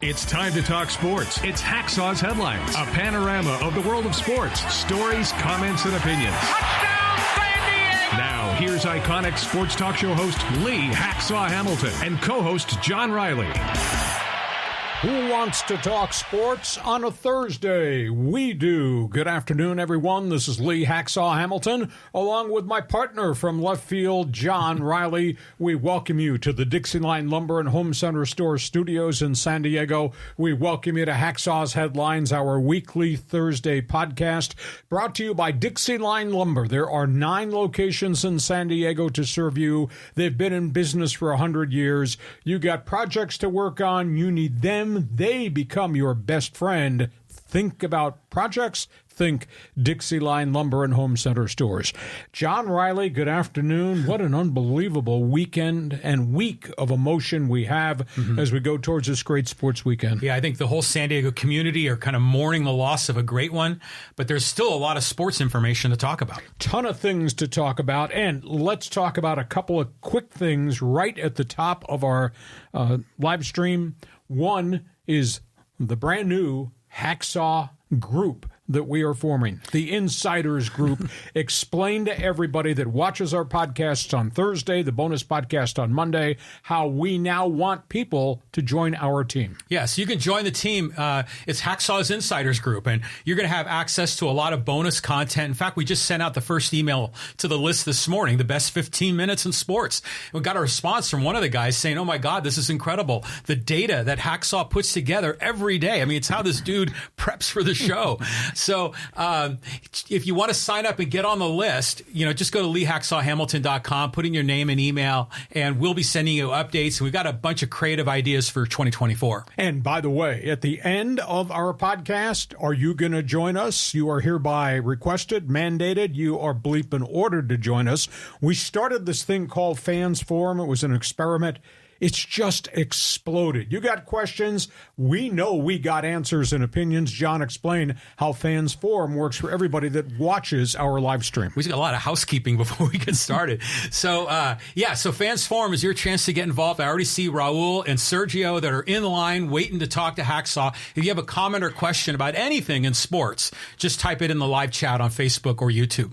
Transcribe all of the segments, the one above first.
It's time to talk sports. It's Hacksaw's Headlines, a panorama of the world of sports, stories, comments, and opinions. Touchdown, San Diego! Now, here's iconic sports talk show host Lee Hacksaw Hamilton and co-host John Riley. Who wants to talk sports on a Thursday? We do. Good afternoon, everyone. This is Lee Hacksaw Hamilton, along with my partner from left field, John Riley. We welcome you to the DIXIELINE Lumber and Home Center Store studios in San Diego. We welcome you to Hacksaw's Headlines, our weekly Thursday podcast, brought to you by DIXIELINE Lumber. There are 9 locations in San Diego to serve you. They've been in business for 100 years. You got projects to work on. You need them. They become your best friend. Think about projects. Think DIXIELINE Lumber and Home Center Stores. John Riley, good afternoon. What an unbelievable weekend and week of emotion we have as we go towards this great sports weekend. Yeah, I think the whole San Diego community are kind of mourning the loss of a great one, but there's still a lot of sports information to talk about. Ton of things to talk about, and let's talk about a couple of quick things right at the top of our live stream. One is the brand new Hacksaw group that we are forming, the Insiders Group. Explain to everybody that watches our podcasts on Thursday, the bonus podcast on Monday, how we now want people to join our team. Yes, you can join the team. It's Hacksaw's Insiders Group, and you're going to have access to a lot of bonus content. In fact, we just sent out the first email to the list this morning, the best 15 minutes in sports. We got a response from one of the guys saying, oh my God, this is incredible. The data that Hacksaw puts together every day. I mean, it's how this dude preps for the show. So if you want to sign up and get on the list, just go to LeeHacksawHamilton.com, put in your name and email, and we'll be sending you updates. And we've got a bunch of creative ideas for 2024. And by the way, at the end of our podcast, are you going to join us? You are hereby requested, mandated. You are bleeping ordered to join us. We started this thing called Fans Forum. It was an experiment. It's just exploded. You got questions. We know we got answers and opinions. John, explain how Fans Forum works for everybody that watches our live stream. We got a lot of housekeeping before we get started. So Fans Forum is your chance to get involved. I already see Raul and Sergio that are in line waiting to talk to Hacksaw. If you have a comment or question about anything in sports, just type it in the live chat on Facebook or YouTube.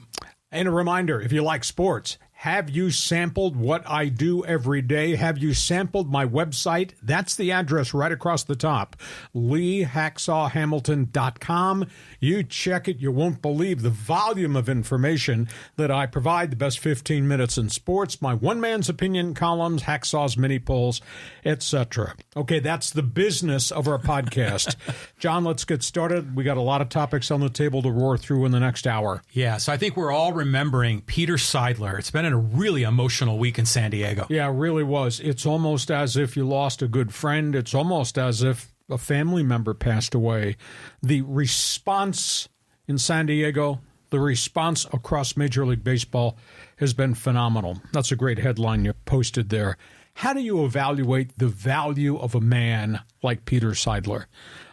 And a reminder, if you like sports, have you sampled what I do every day? Have you sampled my website? That's the address right across the top, LeeHacksawHamilton.com. You check it. You won't believe the volume of information that I provide, the best 15 minutes in sports, my one man's opinion columns, Hacksaw's mini polls, etc. Okay, that's the business of our podcast. John, let's get started. We got a lot of topics on the table to roar through in the next hour. Yeah, so I think we're all remembering Peter Seidler. It's been a really emotional week in San Diego. Yeah, it really was. It's almost as if you lost a good friend. It's almost as if a family member passed away. The response in San Diego, the response across Major League Baseball has been phenomenal. That's a great headline you posted there. How do you evaluate the value of a man like Peter Seidler?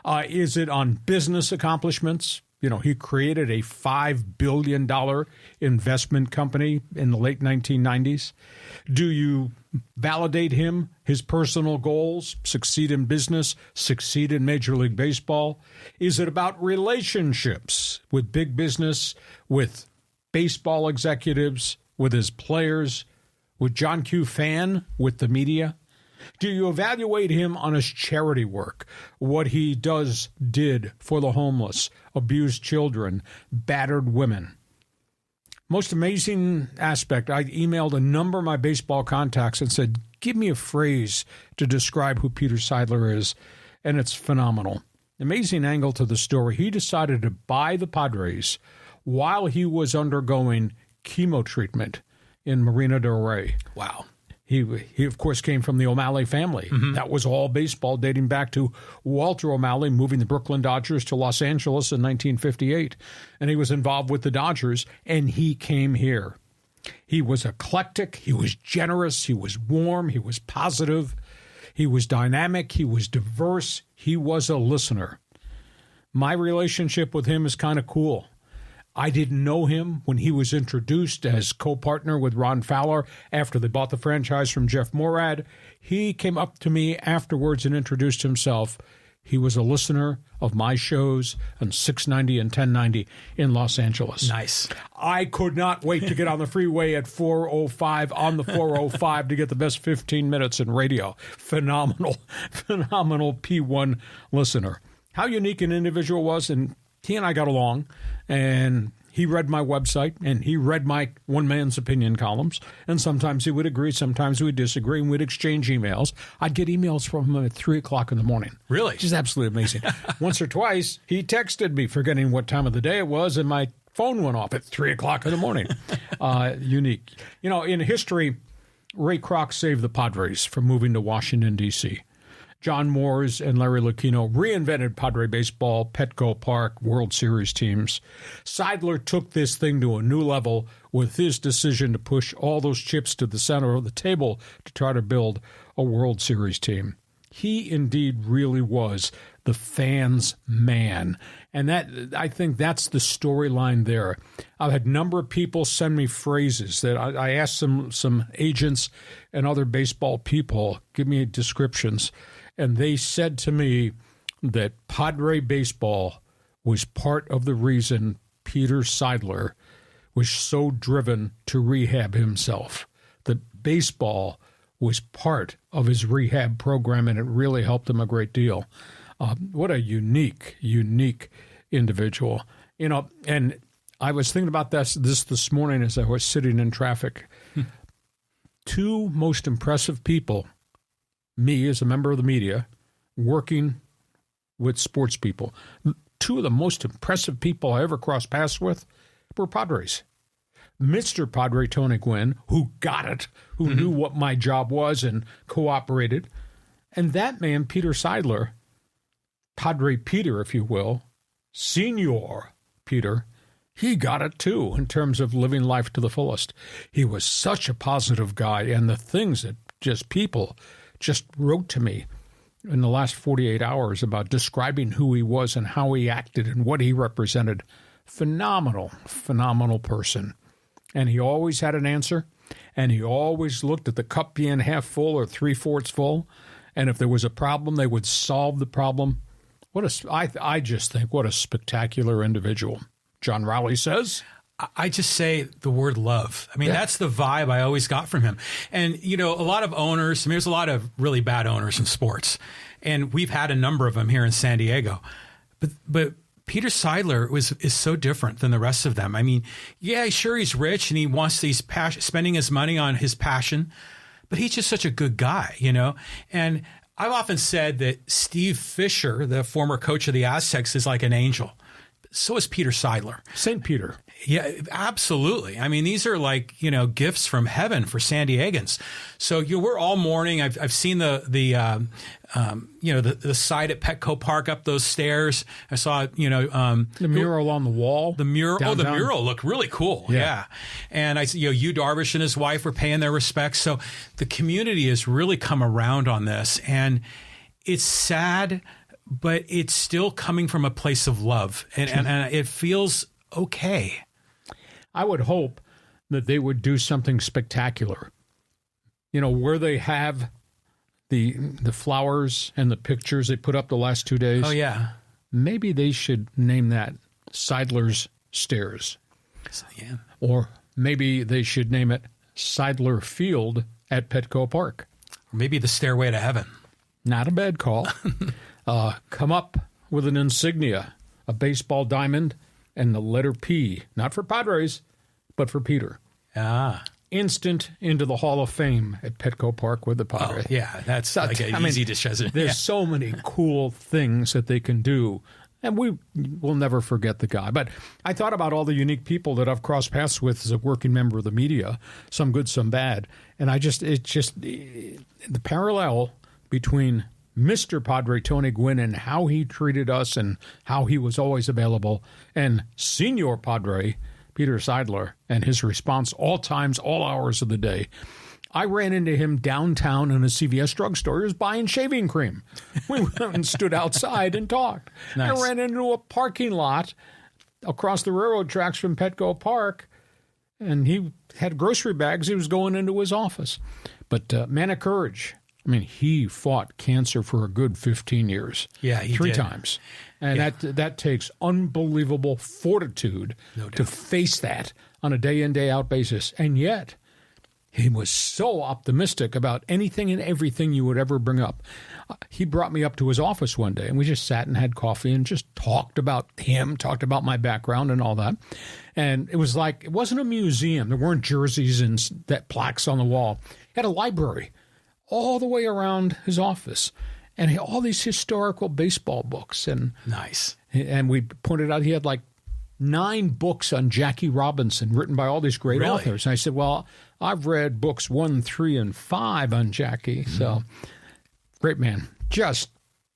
Is it on business accomplishments? He created a $5 billion investment company in the late 1990s. Do you validate him, his personal goals, succeed in business, succeed in Major League Baseball? Is it about relationships with big business, with baseball executives, with his players, with John Q. Fan, with the media? Do you evaluate him on his charity work, what he did for the homeless, abused children, battered women? Most amazing aspect, I emailed a number of my baseball contacts and said, give me a phrase to describe who Peter Seidler is, and it's phenomenal. Amazing angle to the story. He decided to buy the Padres while he was undergoing chemo treatment in Marina del Rey. Wow. He of course, came from the O'Malley family. That was all baseball dating back to Walter O'Malley moving the Brooklyn Dodgers to Los Angeles in 1958. And he was involved with the Dodgers, and he came here. He was eclectic. He was generous. He was warm. He was positive. He was dynamic. He was diverse. He was a listener. My relationship with him is kind of cool. I didn't know him when he was introduced as co-partner with Ron Fowler after they bought the franchise from Jeff Morad. He came up to me afterwards and introduced himself. he was a listener of my shows on 690 and 1090 in Los Angeles. Nice. I could not wait to get on the freeway at 4:05 on the 4:05 to get the best 15 minutes in radio. Phenomenal P1 listener. How unique an individual was, and he and I got along, and he read my website, and he read my one man's opinion columns, and sometimes he would agree, sometimes we would disagree, and we'd exchange emails. I'd get emails from him at 3 o'clock in the morning. Really? Which is absolutely amazing. Once or twice, he texted me, forgetting what time of the day it was, and my phone went off at 3 o'clock in the morning. Unique. You know, in history, Ray Kroc saved the Padres from moving to Washington, D.C. John Moores and Larry Lucchino reinvented Padre baseball, Petco Park, World Series teams. Seidler took this thing to a new level with his decision to push all those chips to the center of the table to try to build a World Series team. He indeed really was the fans' man. And that, I think that's the storyline there. I've had a number of people send me phrases that I asked some agents and other baseball people, give me descriptions. And they said to me that Padre baseball was part of the reason Peter Seidler was so driven to rehab himself. That baseball was part of his rehab program, and it really helped him a great deal. What a unique individual. You know, and I was thinking about this morning as I was sitting in traffic. Two most impressive people, me as a member of the media, working with sports people. Two of the most impressive people I ever crossed paths with were Padres. Mr. Padre Tony Gwynn, who got it, who knew what my job was and cooperated. And that man, Peter Seidler, Padre Peter, if you will, Senior Peter, he got it too in terms of living life to the fullest. He was such a positive guy, and the things that people just wrote to me in the last 48 hours about describing who he was and how he acted and what he represented. Phenomenal person. And he always had an answer, and he always looked at the cup being half full or 3/4 full, and if there was a problem, they would solve the problem. I just think what a spectacular individual. John Rowley says, I just say the word love. I mean, that's the vibe I always got from him. And, you know, a lot of owners, there's a lot of really bad owners in sports, and we've had a number of them here in San Diego. But Peter Seidler is so different than the rest of them. I mean, yeah, sure, he's rich and he wants these spending his money on his passion, but he's just such a good guy, you know? And I've often said that Steve Fisher, the former coach of the Aztecs, is like an angel. So is Peter Seidler. St. Peter. Yeah, absolutely. I mean, these are like, you know, gifts from heaven for San Diegans. So we're all mourning. I've seen the site at Petco Park up those stairs. I saw, the mural on the wall. The mural. Downtown. Oh, the mural looked really cool. Yeah. And Yu Darvish and his wife were paying their respects. So the community has really come around on this, and it's sad, but it's still coming from a place of love, and it feels okay. I would hope that they would do something spectacular. You know, where they have the flowers and the pictures they put up the last 2 days. Oh, yeah. Maybe they should name that Seidler's Stairs. Yeah. Or maybe they should name it Seidler Field at Petco Park. Or maybe the Stairway to Heaven. Not a bad call. Come up with an insignia, a baseball diamond, and the letter P, not for Padres, but for Peter. Instant into the Hall of Fame at Petco Park with the Padres. Oh, yeah, that's like an easy decision. There's so many cool things that they can do, and we will never forget the guy. But I thought about all the unique people that I've crossed paths with as a working member of the media, some good, some bad, and the parallel between Mr. Padre Tony Gwynn and how he treated us and how he was always available, and Senior Padre Peter Seidler and his response all times, all hours of the day. I ran into him downtown in a CVS drugstore. He was buying shaving cream. We went and stood outside and talked. Nice. I ran into a parking lot across the railroad tracks from Petco Park, and he had grocery bags. He was going into his office. But man of courage. I mean, he fought cancer for a good 15 years. Yeah, he 3 did. times. And that takes unbelievable fortitude to face that on a day-in, day-out basis. And yet, he was so optimistic about anything and everything you would ever bring up. He brought me up to his office one day, and we just sat and had coffee and just talked about him, talked about my background and all that. And it was like, it wasn't a museum. There weren't jerseys and that plaques on the wall. He had a library all the way around his office, and all these historical baseball books. And Nice. And we pointed out he had like 9 books on Jackie Robinson written by all these great authors. And I said, well, I've read books 1, 3, and 5 on Jackie. So great man, just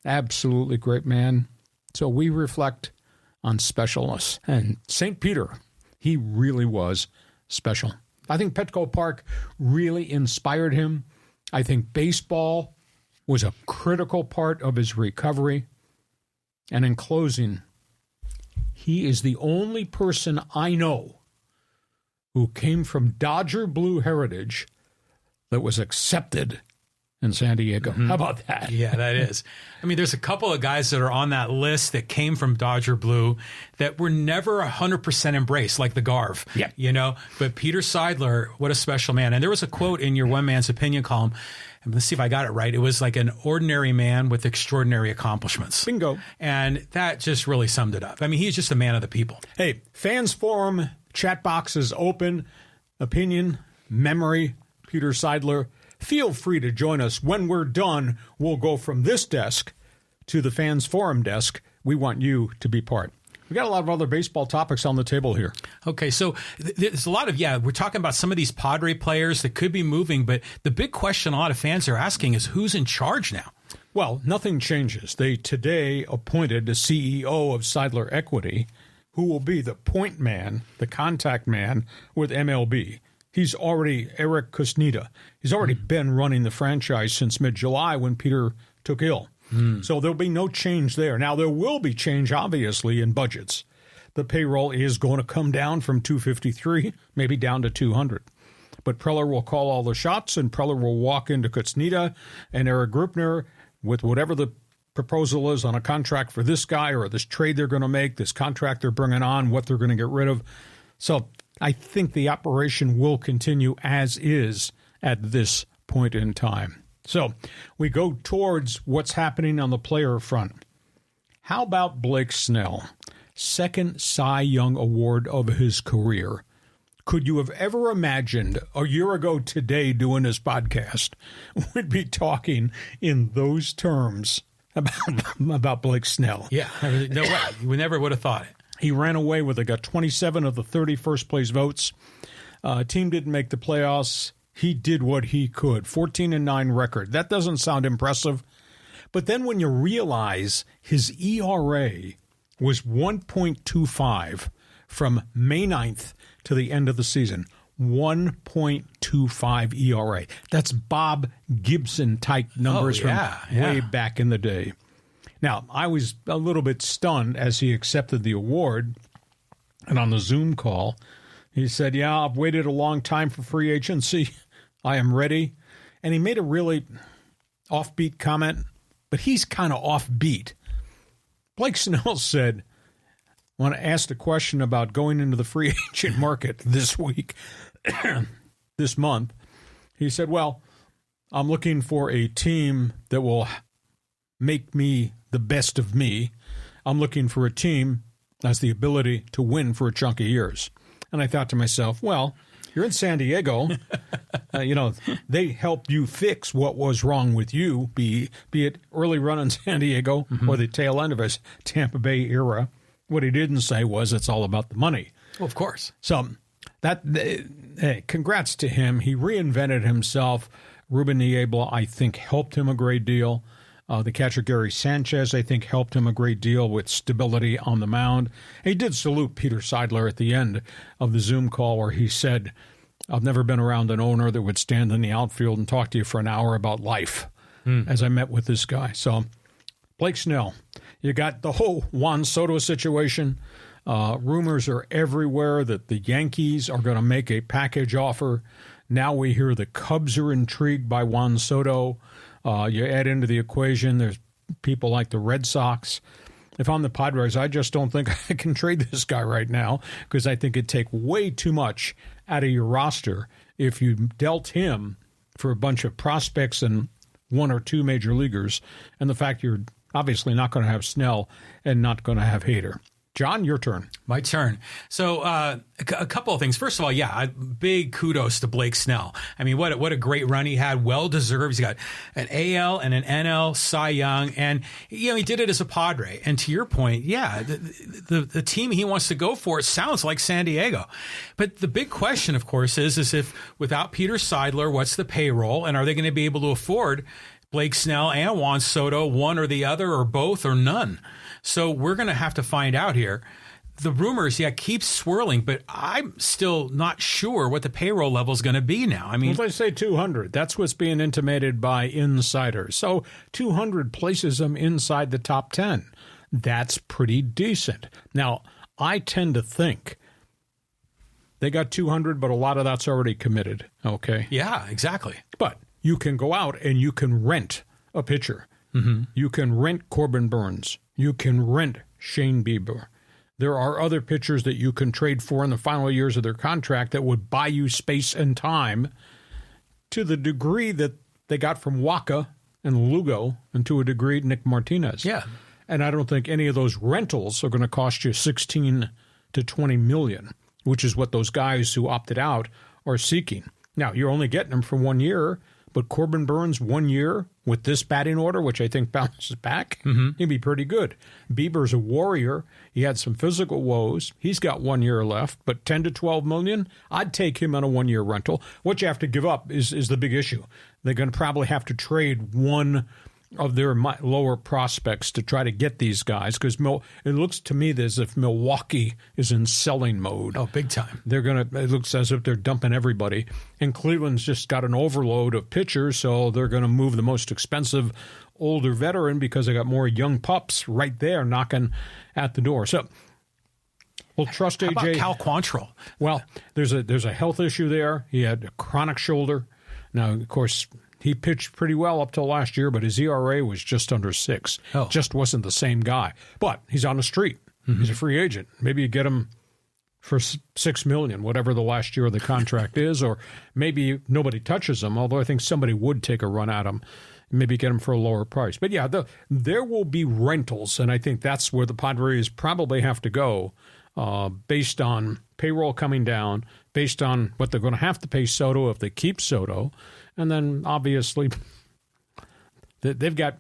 absolutely great man. So we reflect on specialness. And St. Peter, he really was special. I think Petco Park really inspired him. I think baseball was a critical part of his recovery. And in closing, he is the only person I know who came from Dodger Blue heritage that was accepted in San Diego. How about that? Yeah, that is. I mean, there's a couple of guys that are on that list that came from Dodger Blue that were never 100% embraced, like the Garv. Yeah. You know, but Peter Seidler, what a special man. And there was a quote in your One Man's Opinion column. And let's see if I got it right. It was like an ordinary man with extraordinary accomplishments. Bingo. And that just really summed it up. I mean, he's just a man of the people. Hey, Fans Forum chat box is open. Opinion, memory, Peter Seidler. Feel free to join us. When we're done, we'll go from this desk to the Fans Forum desk. We want you to be part. We got a lot of other baseball topics on the table here. Okay, so there's a lot of, we're talking about some of these Padre players that could be moving, but the big question a lot of fans are asking is who's in charge now? Well, nothing changes. They today appointed a CEO of Seidler Equity, who will be the point man, the contact man with MLB. He's already Eric Kusnida. He's already been running the franchise since mid-July when Peter took ill. So there'll be no change there. Now, there will be change, obviously, in budgets. The payroll is going to come down from 253, maybe down to 200. But Preller will call all the shots, and Preller will walk into Kusnida and Eric Grupner with whatever the proposal is on a contract for this guy or this trade they're going to make, this contract they're bringing on, what they're going to get rid of. So I think the operation will continue as is at this point in time. So we go towards what's happening on the player front. How about Blake Snell? Second Cy Young Award of his career. Could you have ever imagined a year ago today doing this podcast, we'd be talking in those terms about Blake Snell? Yeah, no way. We never would have thought it. He ran away with it, got 27 of the 30 first-place votes. Team didn't make the playoffs. He did what he could. 14-9 record. That doesn't sound impressive. But then when you realize his ERA was 1.25 from May 9th to the end of the season, 1.25 ERA. That's Bob Gibson-type numbers from way back in the day. Now, I was a little bit stunned as he accepted the award, and on the Zoom call, he said, I've waited a long time for free agency. I am ready. And he made a really offbeat comment, but he's kind of offbeat. Blake Snell said, when asked a question about going into the free agent market this week, this month, he said, well, I'm looking for a team that will make me the best of me. I'm looking for a team that has the ability to win for a chunk of years. And I thought to myself, well, you're in San Diego. They helped you fix what was wrong with you, be it early run in San Diego or the tail end of his Tampa Bay era. What he didn't say was it's all about the money. Well, of course. So congrats to him. He reinvented himself. Ruben Niebla, I think, helped him a great deal. The catcher Gary Sanchez, I think, helped him a great deal with stability on the mound. He did salute Peter Seidler at the end of the Zoom call where he said, I've never been around an owner that would stand in the outfield and talk to you for an hour about life as I met with this guy. So, Blake Snell, you got the whole Juan Soto situation. Rumors are everywhere that the Yankees are going to make a package offer. Now we hear the Cubs are intrigued by Juan Soto. You add into the equation, there's people like the Red Sox. If I'm the Padres, I just don't think I can trade this guy right now because I think it'd take way too much out of your roster if you dealt him for a bunch of prospects and one or two major leaguers, and the fact you're obviously not going to have Snell and not going to have Hader. John, your turn. My turn. So a couple of things. First of all, big kudos to Blake Snell. I mean, what a great run he had. Well deserved. He's got an AL and an NL Cy Young, and he did it as a Padre. And to your point, the team he wants to go for, it sounds like San Diego. But the big question, of course, is if without Peter Seidler, what's the payroll, and are they going to be able to afford Blake Snell and Juan Soto, one or the other, or both, or none? So we're going to have to find out here. The rumors, keep swirling, but I'm still not sure what the payroll level is going to be now. I mean, well, they say 200. That's what's being intimated by insiders. So 200 places them inside the top 10. That's pretty decent. Now, I tend to think they got 200, but a lot of that's already committed. Okay. Yeah, exactly. But you can go out and you can rent a pitcher. Mm-hmm. You can rent Corbin Burns. You can rent Shane Bieber. There are other pitchers that you can trade for in the final years of their contract that would buy you space and time to the degree that they got from Waka and Lugo, and to a degree Nick Martinez. Yeah. And I don't think any of those rentals are going to cost you $16 to $20 million, which is what those guys who opted out are seeking. Now, you're only getting them for 1 year, but Corbin Burns 1 year with this batting order, which I think bounces back, he'd be pretty good. Bieber's a warrior. He had some physical woes. He's got 1 year left, but 10 to 12 million, I'd take him on a 1 year rental. What you have to give up is the big issue. They're going to probably have to trade one of their lower prospects to try to get these guys, because it looks to me as if Milwaukee is in selling mode. Oh, big time. It looks as if they're dumping everybody. And Cleveland's just got an overload of pitchers, so they're going to move the most expensive older veteran because they got more young pups right there knocking at the door. So we'll trust AJ. How about Cal Quantrill? Well, there's a health issue there. He had a chronic shoulder. Now, of course, he pitched pretty well up till last year, but his ERA was just under 6. Oh. Just wasn't the same guy. But he's on the street. Mm-hmm. He's a free agent. Maybe you get him for $6 million, whatever the last year of the contract is, or maybe nobody touches him, although I think somebody would take a run at him, maybe get him for a lower price. But there will be rentals, and I think that's where the Padres probably have to go, based on payroll coming down, based on what they're going to have to pay Soto if they keep Soto. And then, obviously, they've got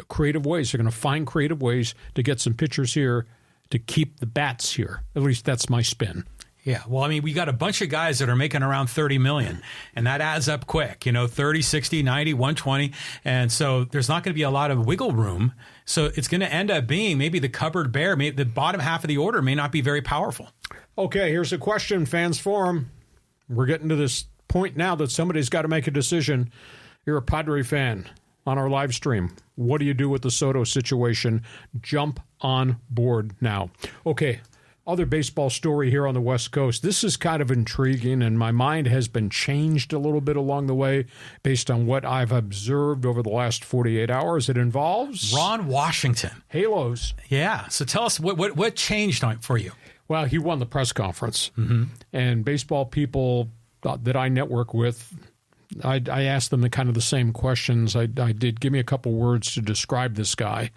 creative ways. They're going to find creative ways to get some pitchers here to keep the bats here. At least that's my spin. Yeah, well, I mean, we got a bunch of guys that are making around $30 million, and that adds up quick, 30, 60, 90, 120. And so there's not going to be a lot of wiggle room. So it's going to end up being maybe the cupboard bare. Maybe the bottom half of the order may not be very powerful. Okay, here's a question, Fans Forum. We're getting to this point now that somebody's got to make a decision. You're a Padre fan on our live stream. What do you do with the Soto situation? Jump on board now. Okay, other baseball story here on the West Coast. This is kind of intriguing, and my mind has been changed a little bit along the way based on what I've observed over the last 48 hours. It involves Ron Washington. Halos. Yeah, so tell us what changed for you? Well, he won the press conference, and baseball people that I network with, I asked them the same questions. I did. Give me a couple words to describe this guy,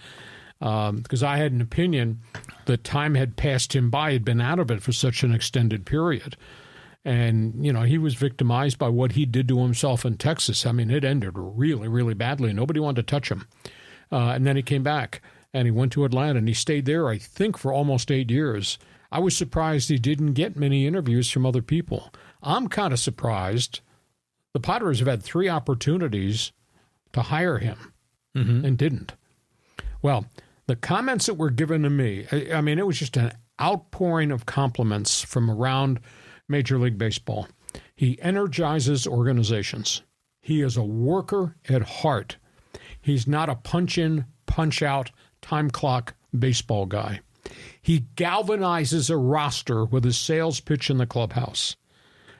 because I had an opinion that time had passed him by. He'd been out of it for such an extended period. And, he was victimized by what he did to himself in Texas. I mean, it ended really, really badly. Nobody wanted to touch him. And then he came back, and he went to Atlanta, and he stayed there, I think, for almost 8 years. I was surprised he didn't get many interviews from other people. I'm kind of surprised. The Padres have had 3 opportunities to hire him and didn't. Well, the comments that were given to me, I mean, it was just an outpouring of compliments from around Major League Baseball. He energizes organizations. He is a worker at heart. He's not a punch-in, punch-out, time clock baseball guy. He galvanizes a roster with his sales pitch in the clubhouse.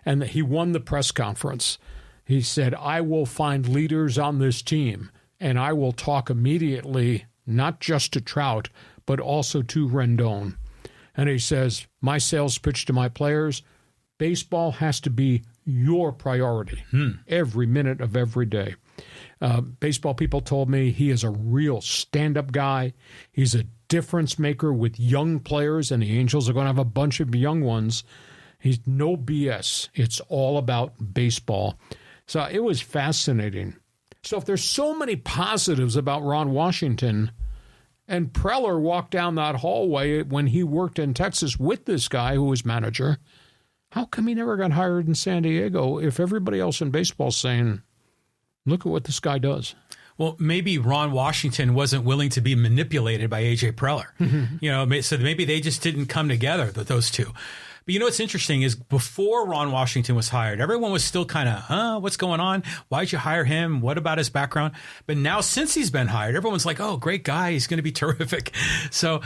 And he won the press conference. He said, I will find leaders on this team and I will talk immediately, not just to Trout, but also to Rendon. And he says, my sales pitch to my players, baseball has to be your priority every minute of every day. Baseball people told me he is a real stand-up guy. He's a difference maker with young players, and the Angels are going to have a bunch of young ones. He's no BS. It's all about baseball. So it was fascinating. So if there's so many positives about Ron Washington, and Preller walked down that hallway when he worked in Texas with this guy who was manager, how come he never got hired in San Diego if everybody else in baseball is saying, look at what this guy does? Well, maybe Ron Washington wasn't willing to be manipulated by A.J. Preller. You know, so maybe they just didn't come together, those two. But you know what's interesting is before Ron Washington was hired, everyone was still kind of, what's going on? Why'd you hire him? What about his background? But now since he's been hired, everyone's like, oh, great guy. He's going to be terrific. So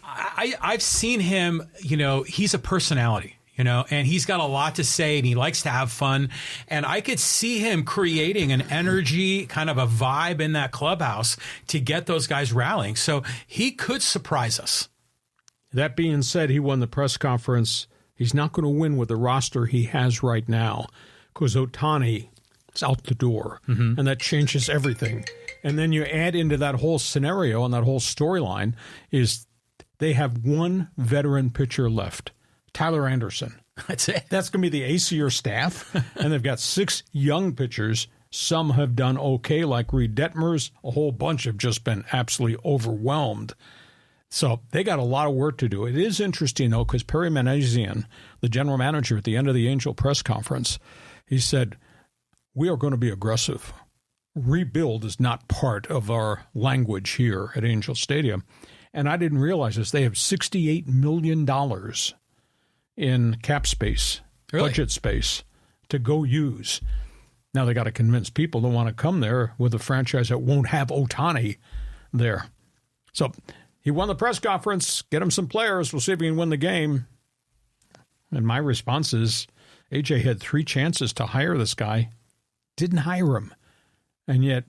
I've seen him, you know, he's a personality. You know, and he's got a lot to say and he likes to have fun. And I could see him creating an energy, kind of a vibe in that clubhouse to get those guys rallying. So he could surprise us. That being said, he won the press conference. He's not going to win with the roster he has right now because OHTANI is out the door, and that changes everything. And then you add into that whole scenario and that whole storyline is they have one veteran pitcher left. Tyler Anderson. That's it. That's going to be the ace of your staff. And they've got 6 young pitchers. Some have done okay, like Reed Detmers. A whole bunch have just been absolutely overwhelmed. So they got a lot of work to do. It is interesting, though, because Perry Manassian, the general manager at the end of the Angel press conference, he said, we are going to be aggressive. Rebuild is not part of our language here at Angel Stadium. And I didn't realize this. They have $68 million in cap space, budget space to go use. Now they got to convince people to want to come there with a franchise that won't have OHTANI there. So he won the press conference. Get him some players. We'll see if he can win the game. And my response is, AJ had 3 chances to hire this guy. Didn't hire him. And yet,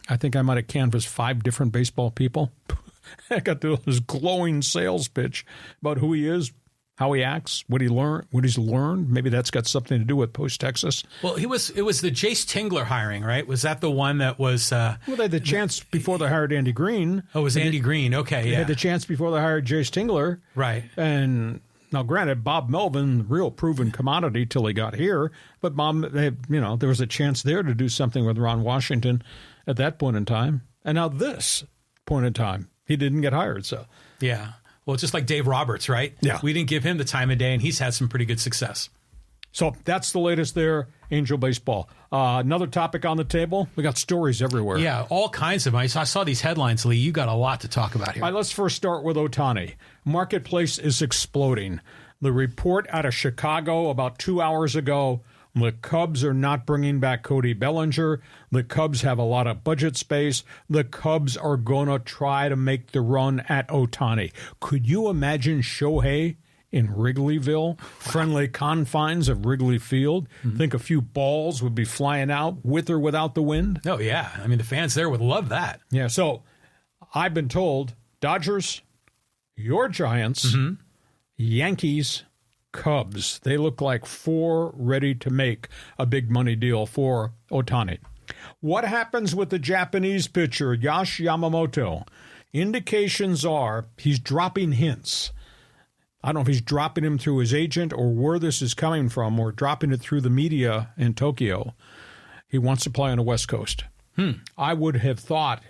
I think I might have canvassed 5 different baseball people. I got this glowing sales pitch about who he is, how he acts, what he's learned. Maybe that's got something to do with post-Texas. Well, it was the Jace Tingler hiring, right? Was that the one that was... well, they had the chance before they hired Andy Green. Oh, it was Andy Green. Okay, They had the chance before they hired Jace Tingler. Right. And now, granted, Bob Melvin, real proven commodity till he got here. But there was a chance there to do something with Ron Washington at that point in time. And now this point in time, he didn't get hired. So yeah. Well, just like Dave Roberts, right? Yeah. We didn't give him the time of day, and he's had some pretty good success. So that's the latest there, Angel Baseball. Another topic on the table. We got stories everywhere. Yeah, all kinds of. I saw these headlines, Lee. You got a lot to talk about here. All right, let's first start with OHTANI. Marketplace is exploding. The report out of Chicago about 2 hours ago, the Cubs are not bringing back Cody Bellinger. The Cubs have a lot of budget space. The Cubs are going to try to make the run at OHTANI. Could you imagine Shohei in Wrigleyville, friendly confines of Wrigley Field? Think a few balls would be flying out with or without the wind? Oh, yeah. I mean, the fans there would love that. Yeah, so I've been told Dodgers, your Giants, Yankees, Cubs. They look like 4 ready to make a big money deal for OHTANI. What happens with the Japanese pitcher, Yamamoto? Indications are he's dropping hints. I don't know if he's dropping him through his agent or where this is coming from, or dropping it through the media in Tokyo. He wants to play on the West Coast. I would have thought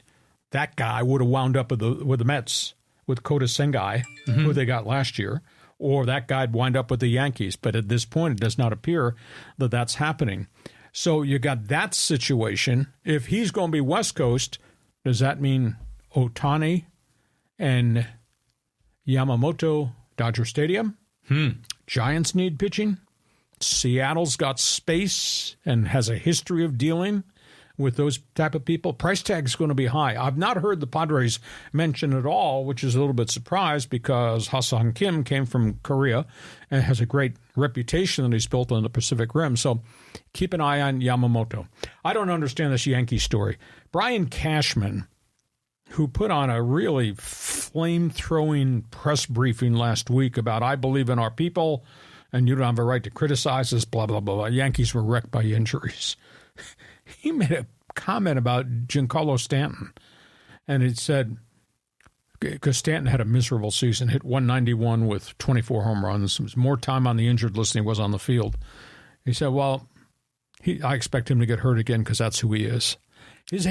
that guy would have wound up with the Mets, with Kota Sengai, who they got last year, or that guy'd wind up with the Yankees. But at this point, it does not appear that that's happening. So you got that situation. If he's going to be West Coast, does that mean OHTANI and Yamamoto, Dodger Stadium? Giants need pitching. Seattle's got space and has a history of dealing with those type of people, price tag is going to be high. I've not heard the Padres mention at all, which is a little bit surprised because Ha-Seong Kim came from Korea and has a great reputation that he's built on the Pacific Rim. So keep an eye on Yamamoto. I don't understand this Yankee story. Brian Cashman, who put on a really flame-throwing press briefing last week about I believe in our people and you don't have a right to criticize us, blah, blah, blah, blah. Yankees were wrecked by injuries. He made a comment about Giancarlo Stanton, and it said, because Stanton had a miserable season, hit 191 with 24 home runs. It was more time on the injured list than he was on the field. He said, well, I expect him to get hurt again because that's who he is. His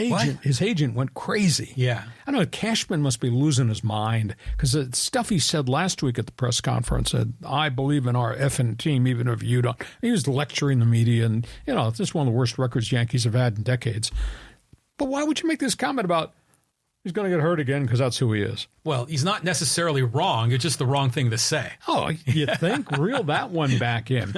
agent went crazy. Yeah. I don't know, Cashman must be losing his mind because the stuff he said last week at the press conference said, I believe in our effing team, even if you don't. He was lecturing the media, and, it's just one of the worst records Yankees have had in decades. But why would you make this comment about he's going to get hurt again because that's who he is? Well, he's not necessarily wrong. It's just the wrong thing to say. Oh, you think? Reel that one back in.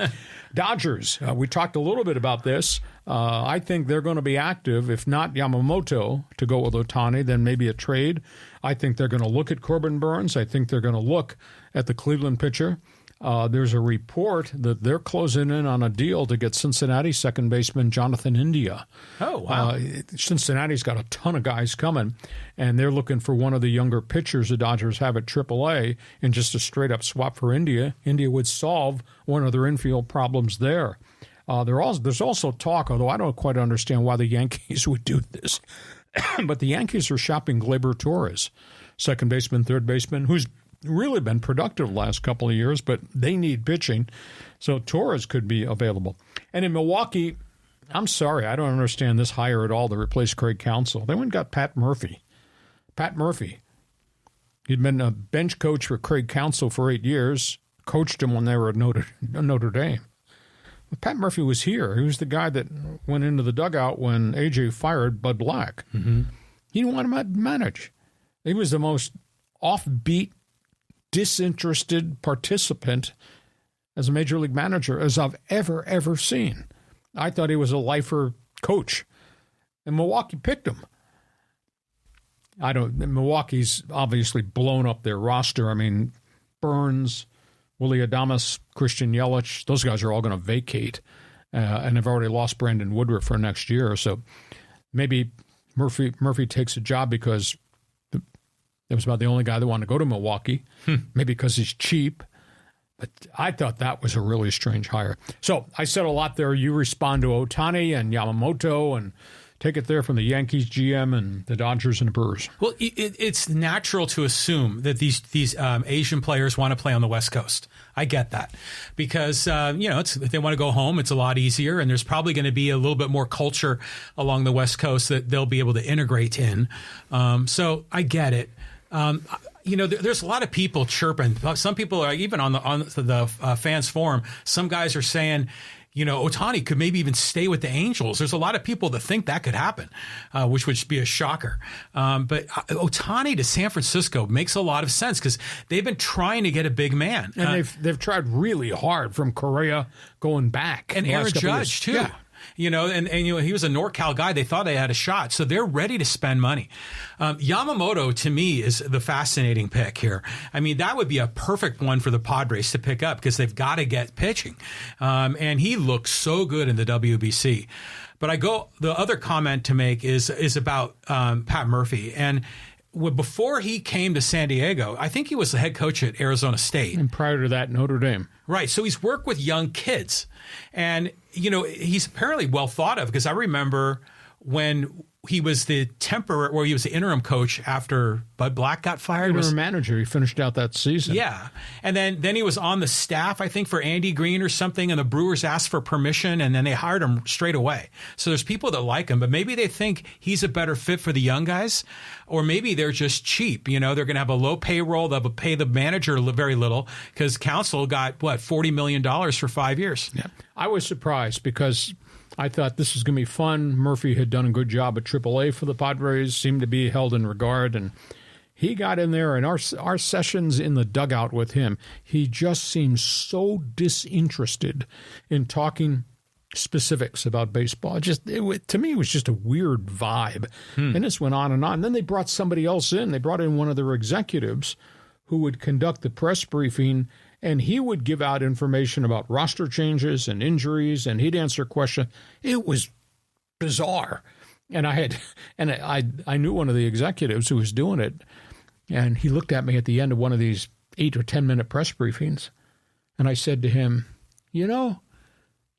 Dodgers, we talked a little bit about this. I think they're going to be active. If not Yamamoto to go with Ohtani, then maybe a trade. I think they're going to look at Corbin Burns. I think they're going to look at the Cleveland pitcher. There's a report that they're closing in on a deal to get Cincinnati second baseman Jonathan India. Oh, wow. Cincinnati's got a ton of guys coming, and they're looking for one of the younger pitchers the Dodgers have at AAA, and just a straight-up swap for India. India would solve one of their infield problems there. There's also talk, although I don't quite understand why the Yankees would do this, but the Yankees are shopping Gleyber Torres, second baseman, third baseman, who's really been productive the last couple of years, but they need pitching, so Torres could be available. And in Milwaukee, I'm sorry, I don't understand this hire at all to replace Craig Counsell. They went and got Pat Murphy. Pat Murphy. He'd been a bench coach for Craig Counsell for 8 years, coached him when they were at Notre Dame. But Pat Murphy was here. He was the guy that went into the dugout when A.J. fired Bud Black. Mm-hmm. He didn't want to manage. He was the most offbeat, disinterested participant as a major league manager as I've ever seen. I thought he was a lifer coach, and Milwaukee picked him. Milwaukee's obviously blown up their roster. I mean, Burns, Willie Adames, Christian Yelich, those guys are all going to vacate, and they've already lost Brandon Woodruff for next year. So maybe Murphy takes a job because it was about the only guy that wanted to go to Milwaukee, maybe because he's cheap. But I thought that was a really strange hire. So I said a lot there. You respond to Ohtani and Yamamoto and take it there from the Yankees GM and the Dodgers and the Brewers. Well, it's natural to assume that these Asian players want to play on the West Coast. I get that because, if they want to go home, it's a lot easier. And there's probably going to be a little bit more culture along the West Coast that they'll be able to integrate in. So I get it. There's a lot of people chirping. Some people are even on the fans forum. Some guys are saying, Ohtani could maybe even stay with the Angels. There's a lot of people that think that could happen, which would be a shocker. But Ohtani to San Francisco makes a lot of sense because they've been trying to get a big man. And they've tried really hard from Correa going back. And Aaron Judge, too. Yeah. He was a NorCal guy. They thought they had a shot. So they're ready to spend money. Yamamoto, to me, is the fascinating pick here. I mean, that would be a perfect one for the Padres to pick up because they've got to get pitching. And he looks so good in the WBC. But the other comment to make is about Pat Murphy. And before he came to San Diego, I think he was the head coach at Arizona State. And prior to that, Notre Dame. Right. So he's worked with young kids. And, he's apparently well thought of because I remember when he was the interim coach after Bud Black got fired. Interim manager. He finished out that season. Yeah. And then he was on the staff, I think, for Andy Green or something, and the Brewers asked for permission, and then they hired him straight away. So there's people that like him, but maybe they think he's a better fit for the young guys, or maybe they're just cheap. They're going to have a low payroll. They'll pay the manager very little because Counsell got, $40 million for 5 years. Yeah. I was surprised because I thought this was going to be fun. Murphy had done a good job at AAA for the Padres, seemed to be held in regard, and he got in there, and our sessions in the dugout with him, he just seemed so disinterested in talking specifics about baseball. To me, it was just a weird vibe. And this went on and on. And then they brought somebody else in. They brought in one of their executives who would conduct the press briefing, and he would give out information about roster changes and injuries, and he'd answer questions. It was bizarre. And I knew one of the executives who was doing it, and he looked at me at the end of one of these 8 or 10 minute press briefings, and I said to him, you know,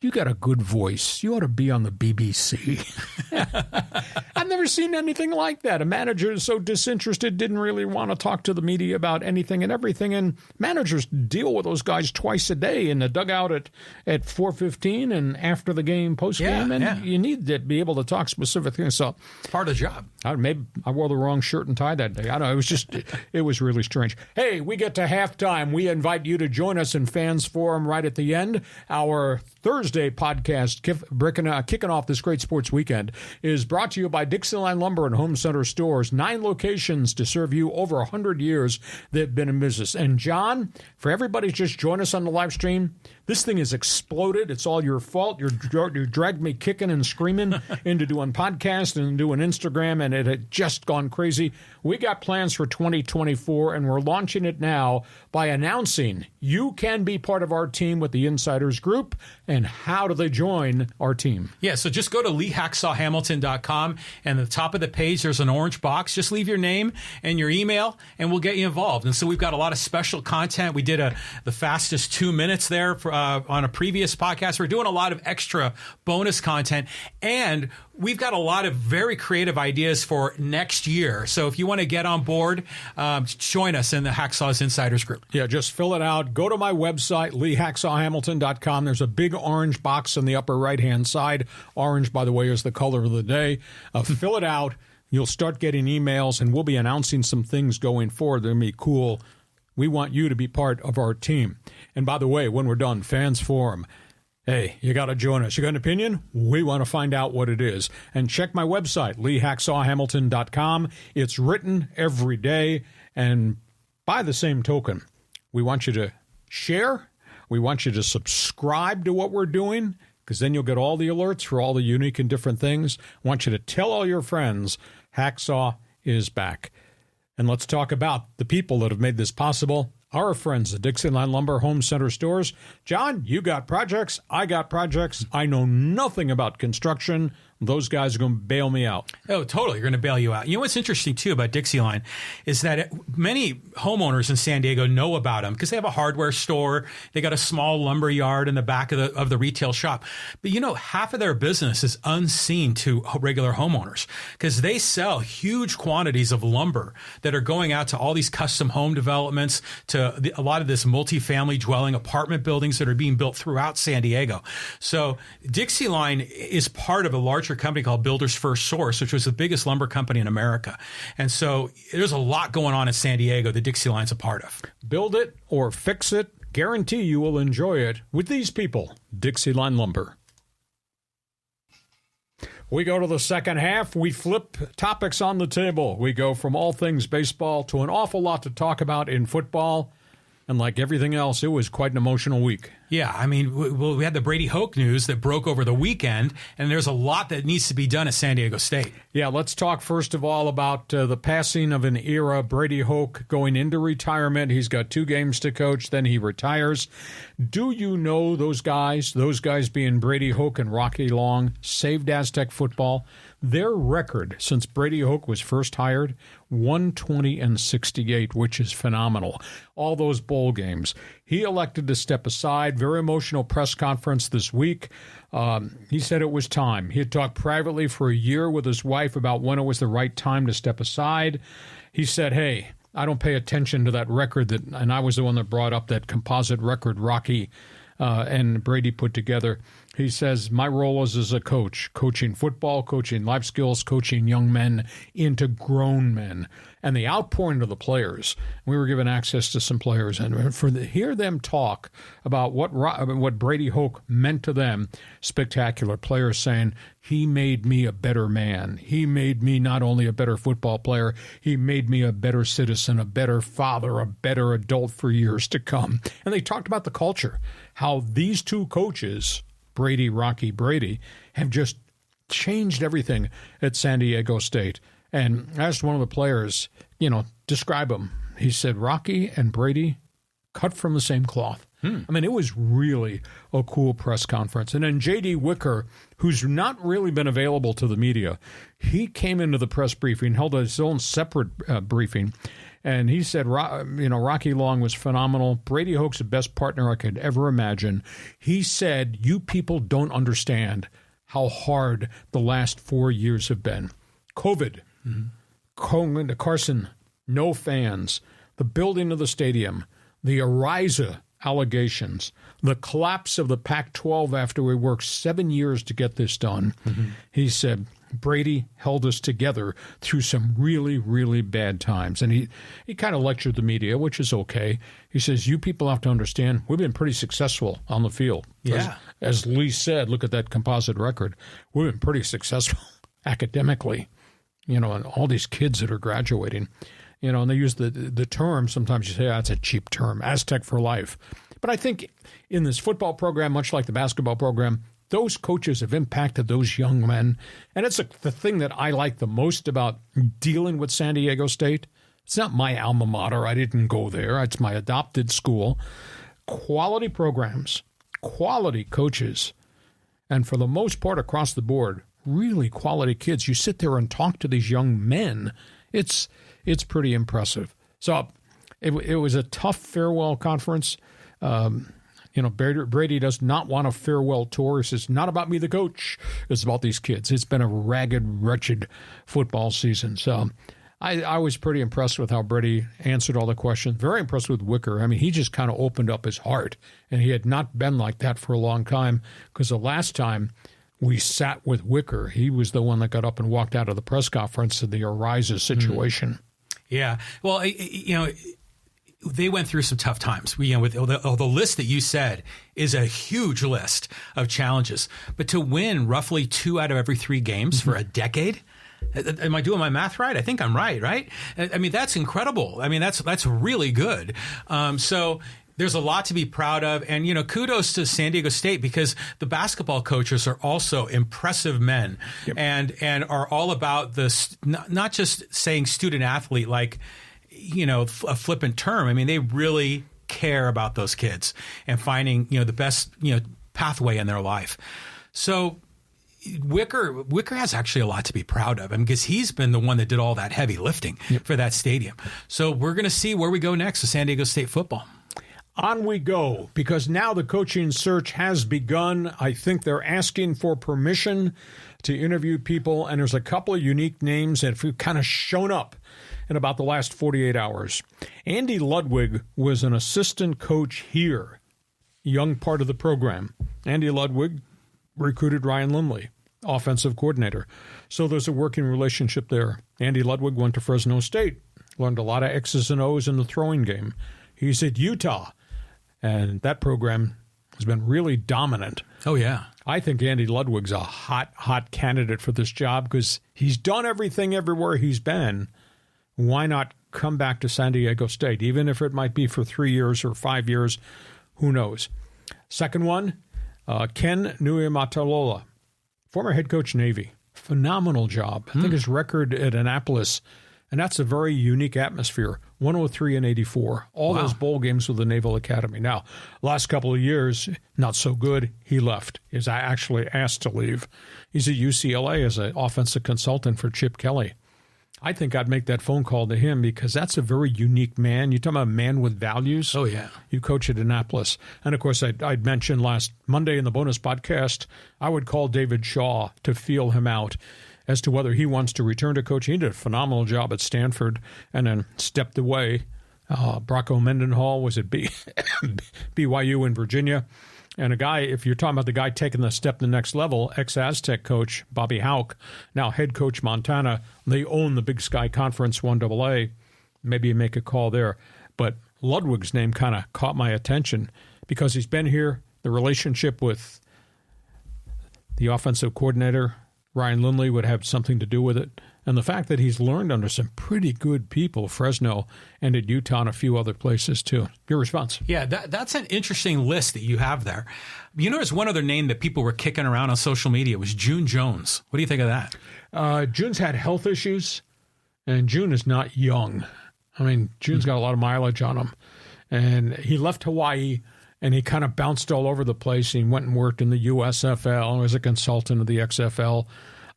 you got a good voice. You ought to be on the BBC. I've never seen anything like that. A manager is so disinterested, didn't really want to talk to the media about anything and everything. And managers deal with those guys twice a day in the dugout at 4:15 and after the game, post game. You need to be able to talk specific things. So it's part of the job. Maybe I wore the wrong shirt and tie that day. I don't know. It was really strange. Hey, we get to halftime. We invite you to join us in Fans Forum right at the end. Our Thursday podcast kicking off this great sports weekend is brought to you by Dixieline Lumber and Home Center Stores. 9 locations to serve you. Over 100 years they've been in business. And John, for everybody just join us on the live stream, this thing has exploded. It's all your fault. You dragged me kicking and screaming into doing podcasts and doing Instagram, and it had just gone crazy. We got plans for 2024, and we're launching it now by announcing you can be part of our team with the Insiders Group. And how do they join our team? Yeah, so just go to LeeHacksawHamilton.com, and at the top of the page, there's an orange box. Just leave your name and your email, and we'll get you involved. And so we've got a lot of special content. We did the fastest 2 minutes there on a previous podcast. We're doing a lot of extra bonus content, and we've got a lot of very creative ideas for next year. So if you want to get on board, join us in the Hacksaw's Insiders Group. Yeah, just fill it out. Go to my website, LeeHacksawHamilton.com. There's a big orange box on the upper right-hand side. Orange, by the way, is the color of the day. Fill it out. You'll start getting emails, and we'll be announcing some things going forward. They're going to be cool. We want you to be part of our team. And by the way, when we're done, Fans Forum, hey, you got to join us. You got an opinion? We want to find out what it is. And check my website, LeeHacksawHamilton.com. It's written every day. And by the same token, we want you to share. We want you to subscribe to what we're doing, because then you'll get all the alerts for all the unique and different things. I want you to tell all your friends Hacksaw is back. And let's talk about the people that have made this possible. Our friends at Dixieline Lumber Home Center Stores. John, you got projects. I got projects. I know nothing about construction. Those guys are going to bail me out. Oh, totally. They're going to bail you out. You know what's interesting, too, about Dixieline is that many homeowners in San Diego know about them because they have a hardware store. They got a small lumber yard in the back of the retail shop. But, you know, half of their business is unseen to regular homeowners because they sell huge quantities of lumber that are going out to all these custom home developments, to a lot of this multifamily dwelling apartment buildings that are being built throughout San Diego. So Dixieline is part of a larger company called Builders First Source, which was the biggest lumber company in America. And so there's a lot going on in San Diego that Dixieline's a part of. Build it or fix it. Guarantee you will enjoy it with these people, Dixieline Lumber. We go to the second half. We flip topics on the table. We go from all things baseball to an awful lot to talk about in football. And like everything else, it was quite an emotional week. Yeah, I mean, we had the Brady Hoke news that broke over the weekend, and there's a lot that needs to be done at San Diego State. Yeah, let's talk first of all about the passing of an era. Brady Hoke going into retirement. He's got 2 games to coach, then he retires. Do you know those guys? Those guys being Brady Hoke and Rocky Long saved Aztec football. Their record since Brady Hoke was first hired, 120-68, which is phenomenal. All those bowl games. He elected to step aside. Very emotional press conference this week. He said it was time. He had talked privately for a year with his wife about when it was the right time to step aside. He said, hey, I don't pay attention to that record, and I was the one that brought up that composite record Rocky and Brady put together. He says, my role is as a coach, coaching football, coaching life skills, coaching young men into grown men. And the outpouring of the players, we were given access to some players, and hear them talk about what Brady Hoke meant to them, spectacular. Players saying, he made me a better man. He made me not only a better football player, he made me a better citizen, a better father, a better adult for years to come. And they talked about the culture, how these 2 coaches Brady, Rocky, Brady, have just changed everything at San Diego State. And I asked one of the players, describe them. He said, Rocky and Brady cut from the same cloth. I mean, it was really a cool press conference. And then J.D. Wicker, who's not really been available to the media, he came into the press briefing, held his own separate briefing, and he said, Rocky Long was phenomenal. Brady Hoke's the best partner I could ever imagine. He said, you people don't understand how hard the last 4 years have been. COVID, Carson, no fans, the building of the stadium, the Ariza allegations, the collapse of the Pac-12 after we worked 7 years to get this done. He said, Brady held us together through some really, really bad times. And he kind of lectured the media, which is okay. He says, you people have to understand, we've been pretty successful on the field. Yeah. As Lee said, look at that composite record. We've been pretty successful academically, and all these kids that are graduating. And they use the term, sometimes you say, that's a cheap term, Aztec for life. But I think in this football program, much like the basketball program, those coaches have impacted those young men. And it's the thing that I like the most about dealing with San Diego State. It's not my alma mater. I didn't go there. It's my adopted school. Quality programs, quality coaches, and for the most part across the board, really quality kids. You sit there and talk to these young men. It's pretty impressive. So it was a tough farewell conference. Brady does not want a farewell tour. He says, not about me, the coach. It's about these kids. It's been a ragged, wretched football season. So I was pretty impressed with how Brady answered all the questions. Very impressed with Wicker. I mean, he just kind of opened up his heart, and he had not been like that for a long time, because the last time we sat with Wicker, he was the one that got up and walked out of the press conference to the Ariza situation. Yeah. Well, they went through some tough times. With the list that you said is a huge list of challenges. But to win roughly 2 out of every 3 games for a decade, am I doing my math right? I think I'm right? I mean, that's incredible. I mean, that's really good. So there's a lot to be proud of. And, kudos to San Diego State, because the basketball coaches are also impressive men. Yep. and are all about this, not just saying student athlete like, a flippant term. I mean, they really care about those kids and finding, the best, pathway in their life. So Wicker has actually a lot to be proud of, because he's been the one that did all that heavy lifting for that stadium. So we're going to see where we go next with San Diego State football. On we go, because now the coaching search has begun. I think they're asking for permission to interview people, and there's a couple of unique names that have kind of shown up in about the last 48 hours. Andy Ludwig was an assistant coach here, young part of the program. Andy Ludwig recruited Ryan Lindley, offensive coordinator. So there's a working relationship there. Andy Ludwig went to Fresno State, learned a lot of X's and O's in the throwing game. He's at Utah, and that program has been really dominant. Oh, yeah. I think Andy Ludwig's a hot candidate for this job, because he's done everything everywhere he's been. Why not come back to San Diego State, even if it might be for 3 years or 5 years? Who knows? Second one, Ken NUIMATAOLO, former head coach Navy. Phenomenal job. I think his record at Annapolis, and that's a very unique atmosphere, 103-84. All those bowl games with the Naval Academy. Now, last couple of years, not so good. He left. He was actually asked to leave. He's at UCLA as an offensive consultant for Chip Kelly. I think I'd make that phone call to him, because that's a very unique man. You're talking about a man with values. Oh, yeah. You coach at Annapolis. And, of course, I'd mentioned last Monday in the bonus podcast, I would call David Shaw to feel him out as to whether he wants to return to coaching. He did a phenomenal job at Stanford and then stepped away. Bronco Mendenhall was at BYU in Virginia. And a guy, if you're talking about the guy taking the step to the next level, ex-Aztec coach Bobby Houck, now head coach Montana. They own the Big Sky Conference 1AA. Maybe you make a call there. But Ludwig's name kind of caught my attention because he's been here. The relationship with the offensive coordinator, Ryan Lindley, would have something to do with it. And the fact that he's learned under some pretty good people, Fresno and at Utah and a few other places too. Your response? Yeah, that's an interesting list that you have there. You know, there's one other name that people were kicking around on social media. It was June Jones. What do you think of that? June's had health issues, and June is not young. I mean, June's got a lot of mileage on him. And he left Hawaii, and he kind of bounced all over the place. He went and worked in the USFL as a consultant of the XFL.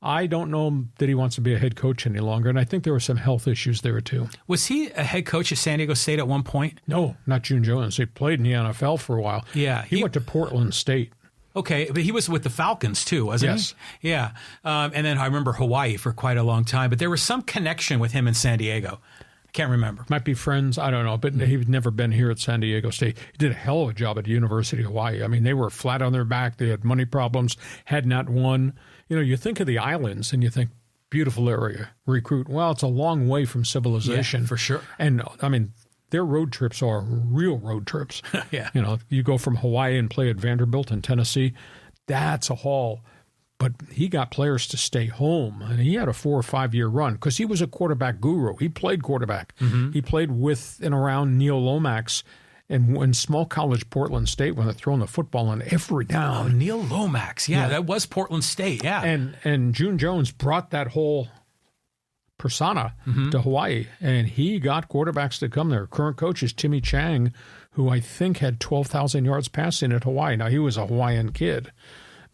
I don't know that he wants to be a head coach any longer, and I think there were some health issues there too. Was he a head coach at San Diego State at one point? No, not June Jones. He played in the NFL for a while. Yeah. He went to Portland State. Okay, but he was with the Falcons too, wasn't Yes. he? Yeah. And then I remember Hawaii for quite a long time, but there was some connection with him in San Diego. I can't remember. Might be friends. I don't know, but he's never been here at San Diego State. He did a hell of a job at the University of Hawaii. I mean, they were flat on their back. They had money problems, had not won. You know, you think of the islands and you think, beautiful area, recruit. Well, it's a long way from civilization. Yeah, for sure. And, I mean, their road trips are real road trips. Yeah. You know, you go from Hawaii and play at Vanderbilt in Tennessee, that's a haul. But he got players to stay home, and he had a 4 or 5 year run because he was a quarterback guru. He played quarterback. He played with and around Neil Lomax and in small college Portland State when they're throwing the football on every down. Oh, Neil Lomax. Yeah, that was Portland State. Yeah. And June Jones brought that whole persona to Hawaii, and he got quarterbacks to come there. Current coach is Timmy Chang, who I think had 12,000 yards passing at Hawaii. Now, he was a Hawaiian kid.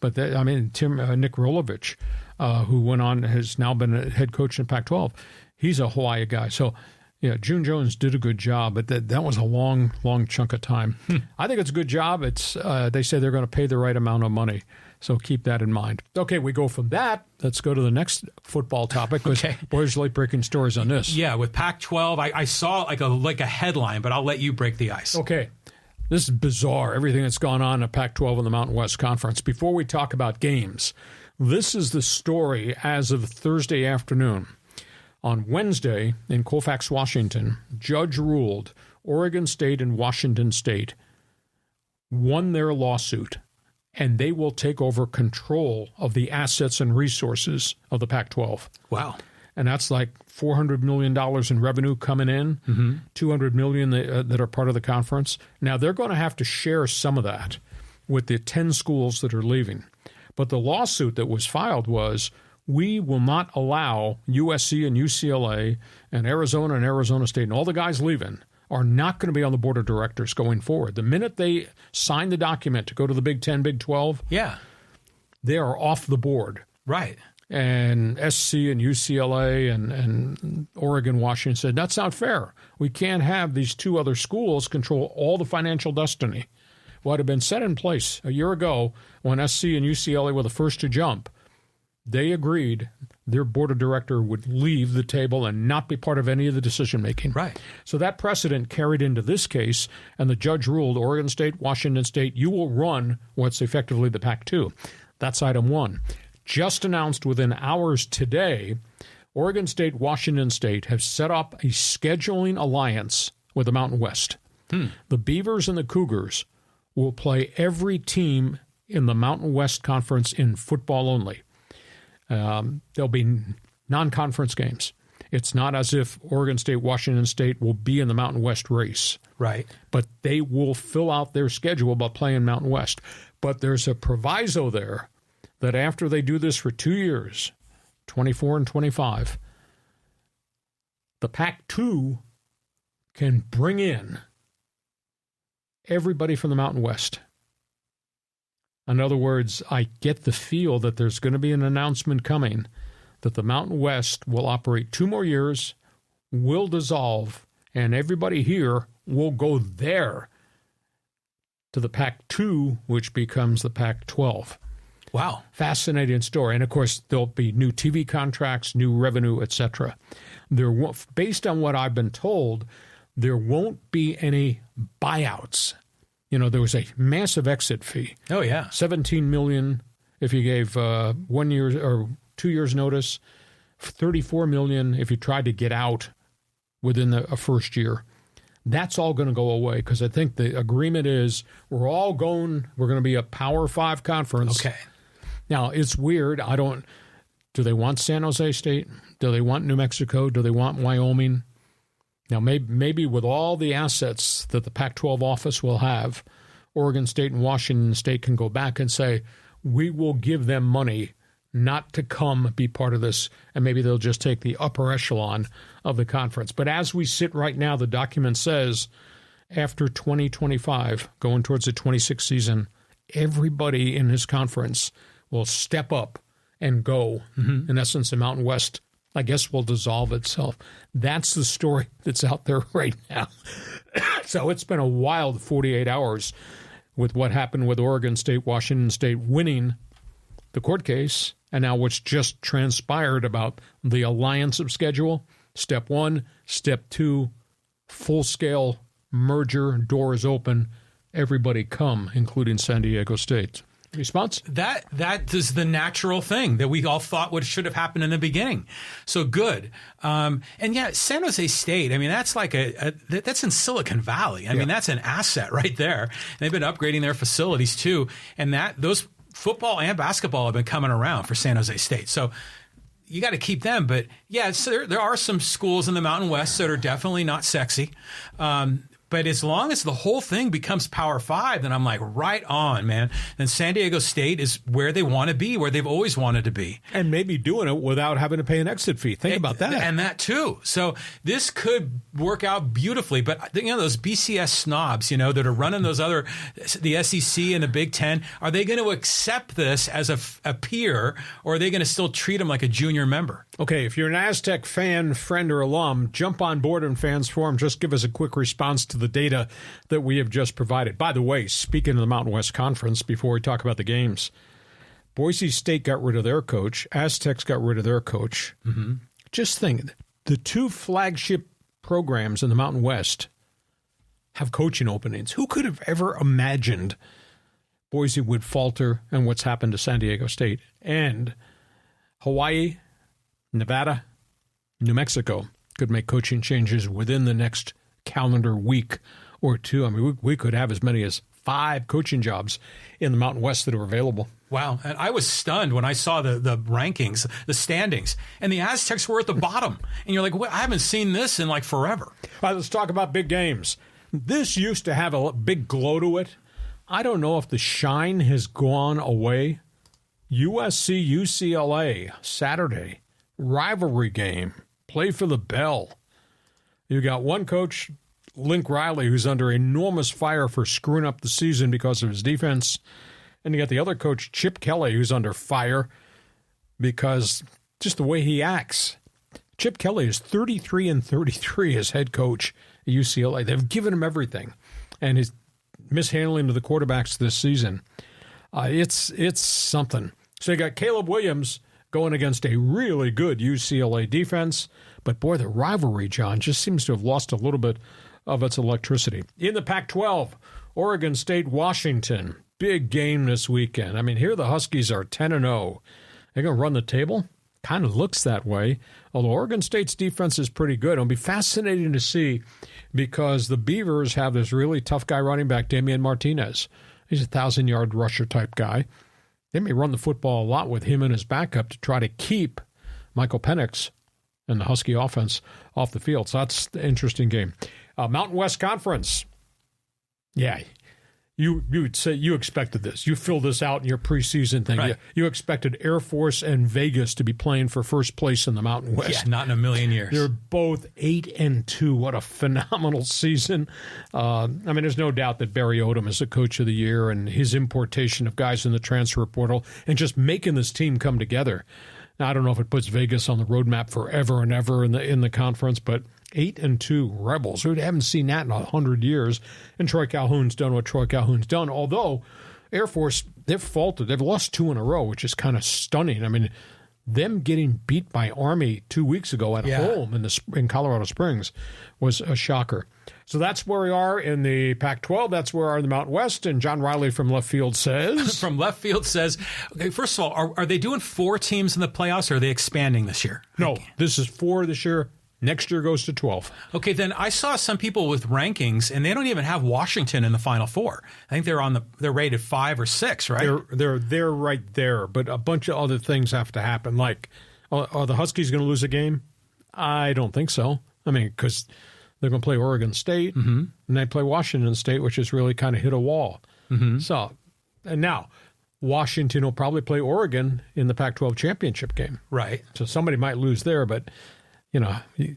But, Nick Rolovich, who went on, has now been a head coach in Pac-12. He's a Hawaii guy. So, yeah, June Jones did a good job, but that was a long, long chunk of time. I think it's a good job. It's they say they're going to pay the right amount of money. So keep that in mind. Okay, we go from that. Let's go to the next football topic. Okay. Boy, there's late-breaking stories on this. Yeah, with Pac-12, I saw like a headline, but I'll let you break the ice. Okay. This is bizarre, everything that's gone on in Pac-12 and the Mountain West Conference. Before we talk about games, this is the story as of Thursday afternoon. On Wednesday in Colfax, Washington, judge ruled Oregon State and Washington State won their lawsuit, and they will take over control of the assets and resources of the Pac-12. Wow. And that's like $400 million in revenue coming in, $200 million that are part of the conference. Now, they're going to have to share some of that with the 10 schools that are leaving. But the lawsuit that was filed was, we will not allow USC and UCLA and Arizona State and all the guys leaving are not going to be on the board of directors going forward. The minute they sign the document to go to the Big 10, Big 12, they are off the board. Right. And SC and UCLA and Oregon, Washington said, that's not fair. We can't have these two other schools control all the financial destiny. What had been set in place a year ago when SC and UCLA were the first to jump, they agreed their board of director would leave the table and not be part of any of the decision-making. Right. So that precedent carried into this case, and the judge ruled Oregon State, Washington State, you will run what's effectively the Pac-2. That's item one. Just announced within hours today, Oregon State, Washington State have set up a scheduling alliance with the Mountain West. The Beavers and the Cougars will play every team in the Mountain West Conference in football only. There'll be non-conference games. It's not as if Oregon State, Washington State will be in the Mountain West race. Right. But they will fill out their schedule by playing Mountain West. But there's a proviso there that after they do this for 2 years, 24 and 25, the Pac-2 can bring in everybody from the Mountain West. In other words, I get the feel that there's going to be an announcement coming that the Mountain West will operate 2 more years, will dissolve, and everybody here will go there to the Pac-2, which becomes the Pac-12. Wow. Fascinating story. And, of course, there'll be new TV contracts, new revenue, etc. Based on what I've been told, there won't be any buyouts. You know, there was a massive exit fee. Oh, yeah. $17 million if you gave 1 year or 2 years notice, $34 million if you tried to get out within a first year. That's all going to go away because I think the agreement is we're going to be a Power 5 conference. Okay. Now, it's weird. Do they want San Jose State? Do they want New Mexico? Do they want Wyoming? Now, maybe with all the assets that the Pac-12 office will have, Oregon State and Washington State can go back and say, we will give them money not to come be part of this, and maybe they'll just take the upper echelon of the conference. But as we sit right now, the document says after 2025, going towards the 26th season, everybody in his conference will step up and go. In essence, the Mountain West, I guess, will dissolve itself. That's the story that's out there right now. So it's been a wild 48 hours with what happened with Oregon State, Washington State winning the court case, and now what's just transpired about the alliance of schedule. Step 1, Step 2, full-scale merger, doors open, everybody come, including San Diego State. Response? That is the natural thing that we all thought should have happened in the beginning. So good. And yeah, San Jose State, I mean, that's like that's in Silicon Valley. I mean, that's an asset right there. They've been upgrading their facilities too. And those football and basketball have been coming around for San Jose State. So you got to keep them. But yeah, so there are some schools in the Mountain West that are definitely not sexy. But as long as the whole thing becomes Power 5, then I'm like, right on, man. Then San Diego State is where they want to be, where they've always wanted to be. And maybe doing it without having to pay an exit fee. Think about that. And that, too. So this could work out beautifully. But, those BCS snobs, that are running the SEC and the Big Ten, are they going to accept this as a peer, or are they going to still treat them like a junior member? Okay, if you're an Aztec fan, friend, or alum, jump on board in Fans Forum. Just give us a quick response to the data that we have just provided. By the way, speaking of the Mountain West Conference, before we talk about the games, Boise State got rid of their coach. Aztecs got rid of their coach. Just think, the two flagship programs in the Mountain West have coaching openings. Who could have ever imagined Boise would falter and what's happened to San Diego State? And Hawaii, Nevada, New Mexico could make coaching changes within the next calendar week or two. I mean, we could have as many as 5 coaching jobs in the Mountain West that are available. Wow. And I was stunned when I saw the rankings, the standings, and the Aztecs were at the bottom. And you're like, I haven't seen this in like forever. All right, let's talk about big games. This used to have a big glow to it. I don't know if the shine has gone away. USC, UCLA, Saturday. Rivalry game, play for the bell. You got one coach, Link Riley, who's under enormous fire for screwing up the season because of his defense. And you got the other coach, Chip Kelly, who's under fire because just the way he acts. Chip Kelly is 33-33 as head coach at UCLA. They've given him everything. And his mishandling of the quarterbacks this season, it's something. So you got Caleb Williams going against a really good UCLA defense. But, boy, the rivalry, John, just seems to have lost a little bit of its electricity. In the Pac-12, Oregon State, Washington, big game this weekend. I mean, here the Huskies are 10-0. They're going to run the table? Kind of looks that way. Although Oregon State's defense is pretty good. It'll be fascinating to see because the Beavers have this really tough guy running back, Damian Martinez. He's a 1,000-yard rusher type guy. They may run the football a lot with him and his backup to try to keep Michael Penix and the Husky offense off the field. So that's the interesting game. Mountain West Conference. Yeah, you would say you expected this. You filled this out in your preseason thing. Right. You expected Air Force and Vegas to be playing for first place in the Mountain West. Yeah, not in a million years. They're both 8-2. What a phenomenal season. I mean, there's no doubt that Barry Odom is the coach of the year and his importation of guys in the transfer portal and just making this team come together. Now, I don't know if it puts Vegas on the roadmap forever and ever in the conference, but 8-2 Rebels. We haven't seen that in 100 years. And Troy Calhoun's done what Troy Calhoun's done. Although Air Force, they've faltered. They've lost 2 in a row, which is kind of stunning. I mean, them getting beat by Army 2 weeks ago at home in Colorado Springs was a shocker. So that's where we are in the Pac-12. That's where we are in the Mountain West. And John Riley from left field says... okay, first of all, are they doing 4 teams in the playoffs, or are they expanding this year? No, this is 4 this year, Next year goes to 12. Okay, then I saw some people with rankings, and they don't even have Washington in the Final Four. I think they're rated 5 or 6, right? They're right there, but a bunch of other things have to happen. Like, are the Huskies going to lose a game? I don't think so. I mean, because they're going to play Oregon State, and they play Washington State, which has really kind of hit a wall. So, and now Washington will probably play Oregon in the Pac-12 championship game. Right. So somebody might lose there, but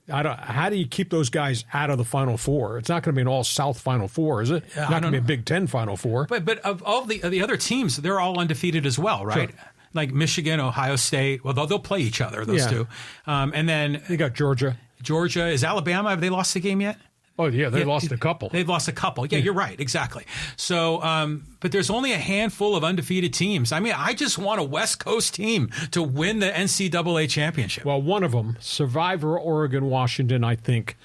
how do you keep those guys out of the Final Four? It's not going to be an all-South Final Four, is it? Not going to be a Big Ten Final Four. But of all the other teams, they're all undefeated as well, right? Sure. Like Michigan, Ohio State. Well, they'll play each other, those two. And then you got Georgia. Is Alabama? Have they lost the game yet? Oh, yeah, they lost a couple. They've lost a couple. Yeah, you're right. Exactly. So, but there's only a handful of undefeated teams. I mean, I just want a West Coast team to win the NCAA championship. Well, one of them, Survivor Oregon, Washington, I think,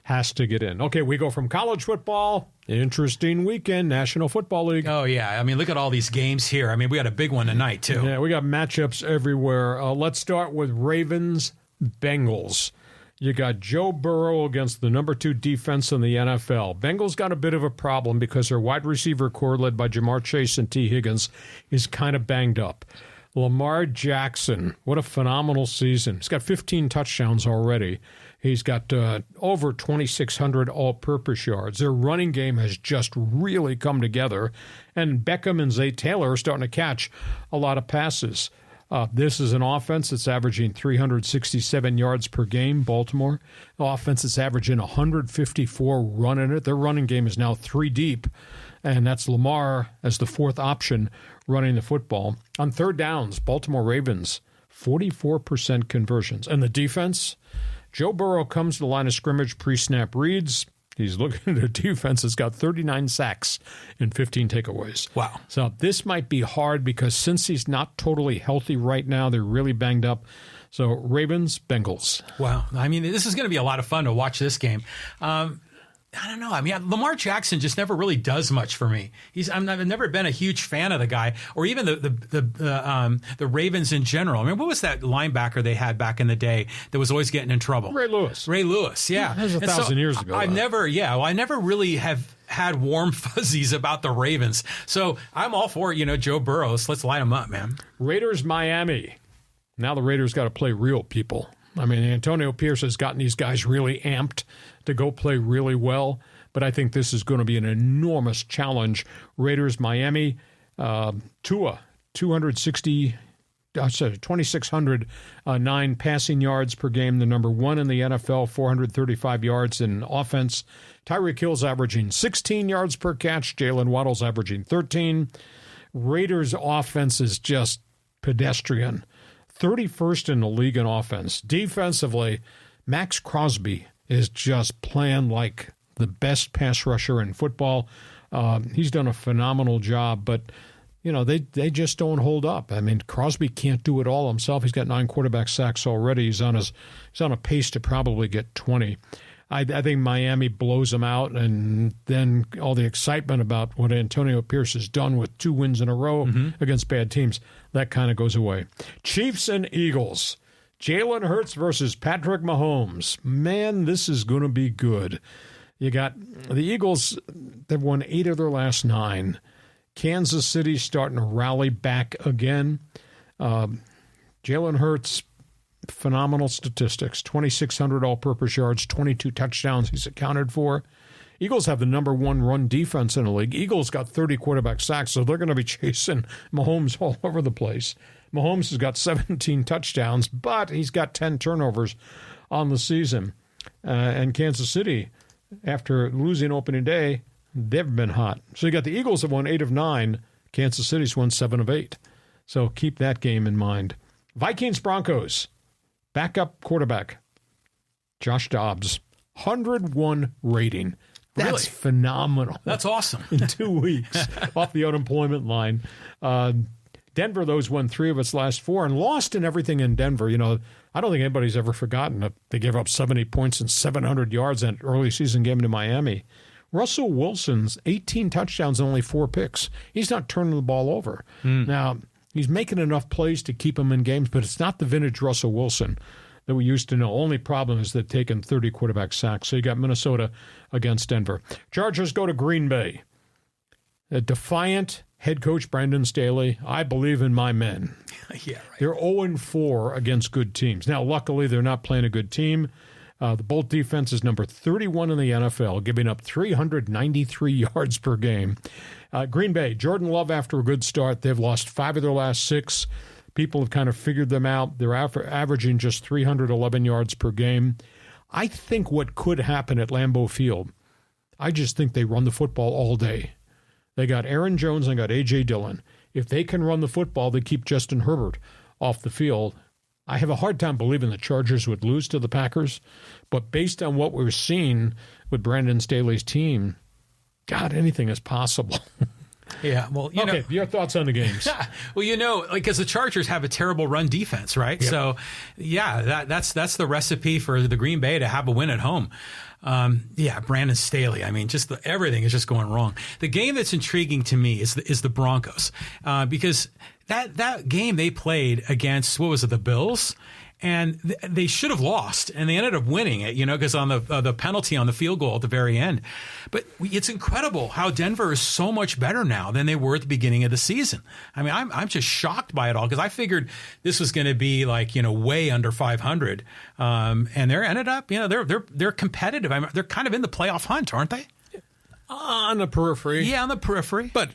has to get in. Okay, we go from college football, interesting weekend, National Football League. Oh, yeah. I mean, look at all these games here. I mean, we got a big one tonight, too. Yeah, we got matchups everywhere. Let's start with Ravens-Bengals. You got Joe Burrow against the number 2 defense in the NFL. Bengals got a bit of a problem because their wide receiver core, led by Jamar Chase and T. Higgins, is kind of banged up. Lamar Jackson, what a phenomenal season. He's got 15 touchdowns already. He's got over 2,600 all-purpose yards. Their running game has just really come together. And Beckham and Zay Taylor are starting to catch a lot of passes. This is an offense that's averaging 367 yards per game, Baltimore. The offense that's averaging 154 running it. Their running game is now 3 deep, and that's Lamar as the 4th option running the football. On third downs, Baltimore Ravens, 44% conversions. And the defense, Joe Burrow comes to the line of scrimmage, pre-snap reads. He's looking at a defense that's got 39 sacks and 15 takeaways. Wow. So this might be hard because since he's not totally healthy right now, they're really banged up. So Ravens, Bengals. Wow. I mean, this is going to be a lot of fun to watch this game. I don't know. I mean, Lamar Jackson just never really does much for me. I've never been a huge fan of the guy, or even the Ravens in general. I mean, what was that linebacker they had back in the day that was always getting in trouble? Ray Lewis, yeah. That was 1,000 years ago. I never really have had warm fuzzies about the Ravens. So I'm all for, Joe Burrow. Let's line him up, man. Raiders, Miami. Now the Raiders got to play real people. I mean, Antonio Pierce has gotten these guys really amped to go play really well, but I think this is going to be an enormous challenge. Raiders, Miami, Tua, 2,609 passing yards per game, the number 1 in the NFL, 435 yards in offense. Tyreek Hill's averaging 16 yards per catch. Jalen Waddle's averaging 13. Raiders' offense is just pedestrian. 31st in the league in offense. Defensively, Max Crosby is just playing like the best pass rusher in football. He's done a phenomenal job, but they just don't hold up. I mean, Crosby can't do it all himself. He's got 9 quarterback sacks already. He's on a pace to probably get 20. I think Miami blows them out, and then all the excitement about what Antonio Pierce has done with 2 wins in a row against bad teams, that kind of goes away. Chiefs and Eagles. Jalen Hurts versus Patrick Mahomes. Man, this is going to be good. You got the Eagles, they've won 8 of their last 9. Kansas City starting to rally back again. Jalen Hurts, phenomenal statistics, 2,600 all-purpose yards, 22 touchdowns he's accounted for. Eagles have the number 1 run defense in the league. Eagles got 30 quarterback sacks, so they're going to be chasing Mahomes all over the place. Mahomes has got 17 touchdowns, but he's got 10 turnovers on the season. And Kansas City, after losing opening day, they've been hot. So you got the Eagles have won 8 of 9. Kansas City's won 7 of 8. So keep that game in mind. Vikings-Broncos. Backup quarterback, Josh Dobbs, 101 rating. That's really phenomenal. That's awesome. In 2 weeks off the unemployment line. Denver, those won 3 of its last 4 and lost in everything in Denver. I don't think anybody's ever forgotten that they gave up 70 points and 700 yards in an early season game to Miami. Russell Wilson's 18 touchdowns and only 4 picks. He's not turning the ball over. Now, he's making enough plays to keep him in games, but it's not the vintage Russell Wilson that we used to know. Only problem is they've taken 30 quarterback sacks. So you got Minnesota against Denver. Chargers go to Green Bay. A defiant head coach Brandon Staley. I believe in my men. Yeah, right. They're 0-4 against good teams. Now, luckily, they're not playing a good team. The Bolt defense is number 31 in the NFL, giving up 393 yards per game. Green Bay, Jordan Love after a good start. They've lost 5 of their last 6. People have kind of figured them out. They're averaging just 311 yards per game. I think what could happen at Lambeau Field, I just think they run the football all day. They got Aaron Jones and got A.J. Dillon. If they can run the football, they keep Justin Herbert off the field. I have a hard time believing the Chargers would lose to the Packers, but based on what we're seeing with Brandon Staley's team, God, anything is possible. Yeah, well, you know, your thoughts on the games? Well, because the Chargers have a terrible run defense, right? Yep. So, that's the recipe for the Green Bay to have a win at home. Brandon Staley. I mean, just everything is just going wrong. The game that's intriguing to me is the Broncos, because that game they played against, what was it, the Bills? And they should have lost, and they ended up winning it, because on the penalty on the field goal at the very end. But it's incredible how Denver is so much better now than they were at the beginning of the season. I mean, I'm just shocked by it all, because I figured this was going to be way under 500, and they ended up, they're competitive. I mean, they're kind of in the playoff hunt, aren't they? On the periphery. Yeah, on the periphery. But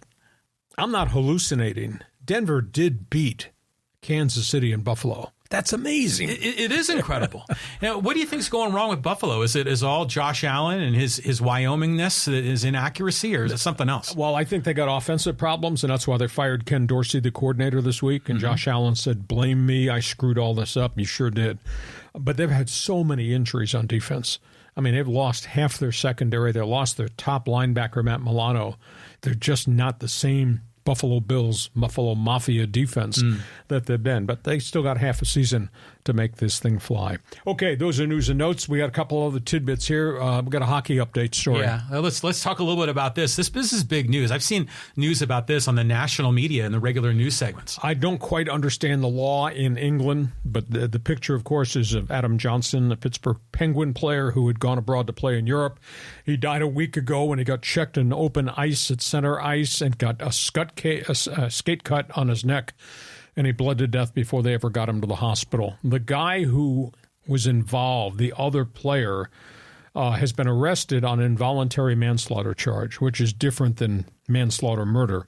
I'm not hallucinating. Denver did beat Kansas City and Buffalo. That's amazing. It is incredible. Now, what do you think is going wrong with Buffalo? Is it all Josh Allen and his Wyomingness, his inaccuracy, or is it something else? Well, I think they got offensive problems, and that's why they fired Ken Dorsey, the coordinator, this week. And Josh Allen said, "Blame me. I screwed all this up." You sure did. But they've had so many injuries on defense. I mean, they've lost half their secondary. They lost their top linebacker, Matt Milano. They're just not the same Buffalo Bills, Buffalo Mafia defense that they've been. But they still got half a season to make this thing fly. Okay, those are news and notes. We got a couple other tidbits here. We got a hockey update story. Yeah, let's talk a little bit about this. This is big news. I've seen news about this on the national media and the regular news segments. I don't quite understand the law in England, but the picture, of course, is of Adam Johnson, the Pittsburgh Penguin player who had gone abroad to play in Europe. He died a week ago when he got checked in open ice at center ice and got a skate cut on his neck, and he bled to death before they ever got him to the hospital. The guy who was involved, the other player, has been arrested on involuntary manslaughter charge, which is different than manslaughter murder.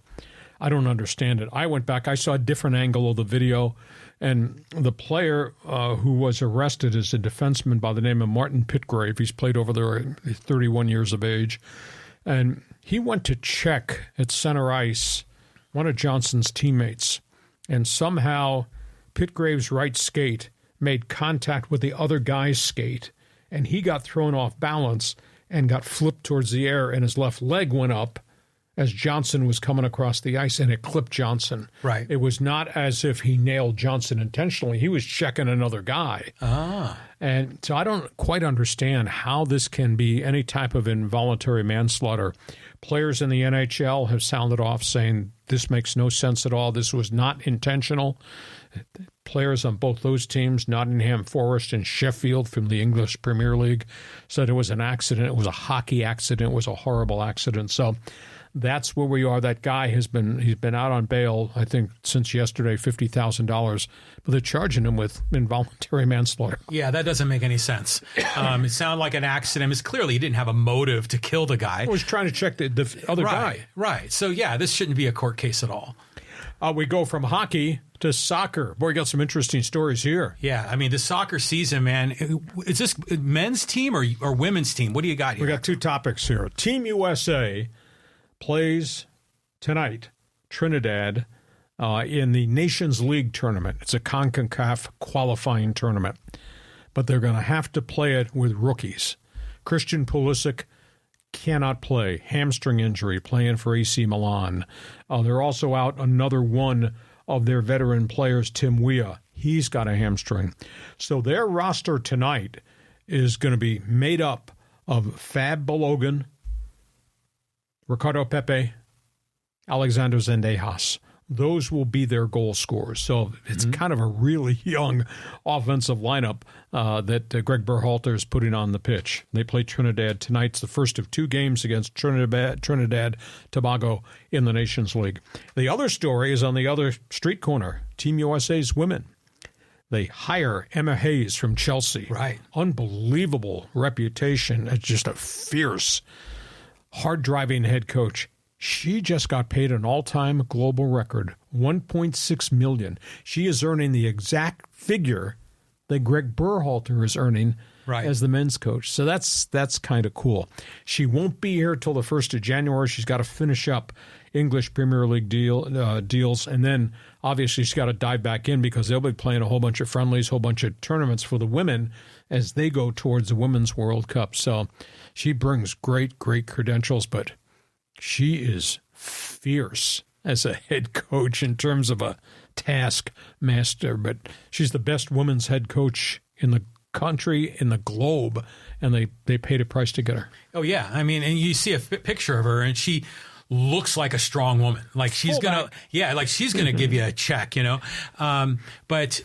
I don't understand it. I went back. I saw a different angle of the video, and the player who was arrested is a defenseman by the name of Martin Pitgrave. He's played over there, 31 years of age, and he went to check at center ice one of Johnson's teammates, and somehow Pitgrave's right skate made contact with the other guy's skate, and he got thrown off balance and got flipped towards the air, and his left leg went up as Johnson was coming across the ice, and it clipped Johnson. Right. It was not as if he nailed Johnson intentionally. He was checking another guy. And so I don't quite understand how this can be any type of involuntary manslaughter. Players in the NHL have sounded off saying this makes no sense at all. This was not intentional. Players on both those teams, Nottingham Forest and Sheffield from the English Premier League, said it was an accident. It was a hockey accident. It was a horrible accident. So that's where we are. That guy he's been out on bail, I think, since yesterday, $50,000, but they're charging him with involuntary manslaughter. Yeah, that doesn't make any sense. It sounded like an accident. It's clearly he didn't have a motive to kill the guy. He was trying to check the other guy. Right. So, yeah, this shouldn't be a court case at all. We go from hockey to soccer. Boy, we got some interesting stories here. Yeah, I mean, the soccer season, man, is this men's team or women's team? What do you got here? We got two topics here. Team USA plays tonight, Trinidad, in the Nations League tournament. It's a CONCACAF qualifying tournament, but they're going to have to play it with rookies. Christian Pulisic cannot play, hamstring injury, playing for AC Milan. They're also out another one of their veteran players, Tim Weah. He's got a hamstring. So their roster tonight is going to be made up of Fab Balogun, Ricardo Pepe, Alexander Zendejas. those will be their goal scorers. So it's kind of a really young offensive lineup that Greg Berhalter is putting on the pitch. They play Trinidad tonight. It's the first of 2 games against Trinidad Tobago in the Nations League. The other story is on the other street corner, Team USA's women. They hire Emma Hayes from Chelsea. Right. Unbelievable reputation as just a fierce, hard-driving head coach. She just got paid an all-time global record, $1.6 million. She is earning the exact figure that Greg Berhalter is earning as the men's coach. So that's kind of cool. She won't be here till the 1st of January. She's got to finish up English Premier League deals, and then obviously she's got to dive back in because they'll be playing a whole bunch of friendlies, whole bunch of tournaments for the women as they go towards the Women's World Cup. So she brings great credentials, but she is fierce as a head coach in terms of a taskmaster. But she's the best women's head coach in the country, in the globe, and they paid a price to get her. Oh, yeah. I mean, and you see a picture of her, and she looks like a strong woman. Like she's going to give you a check, but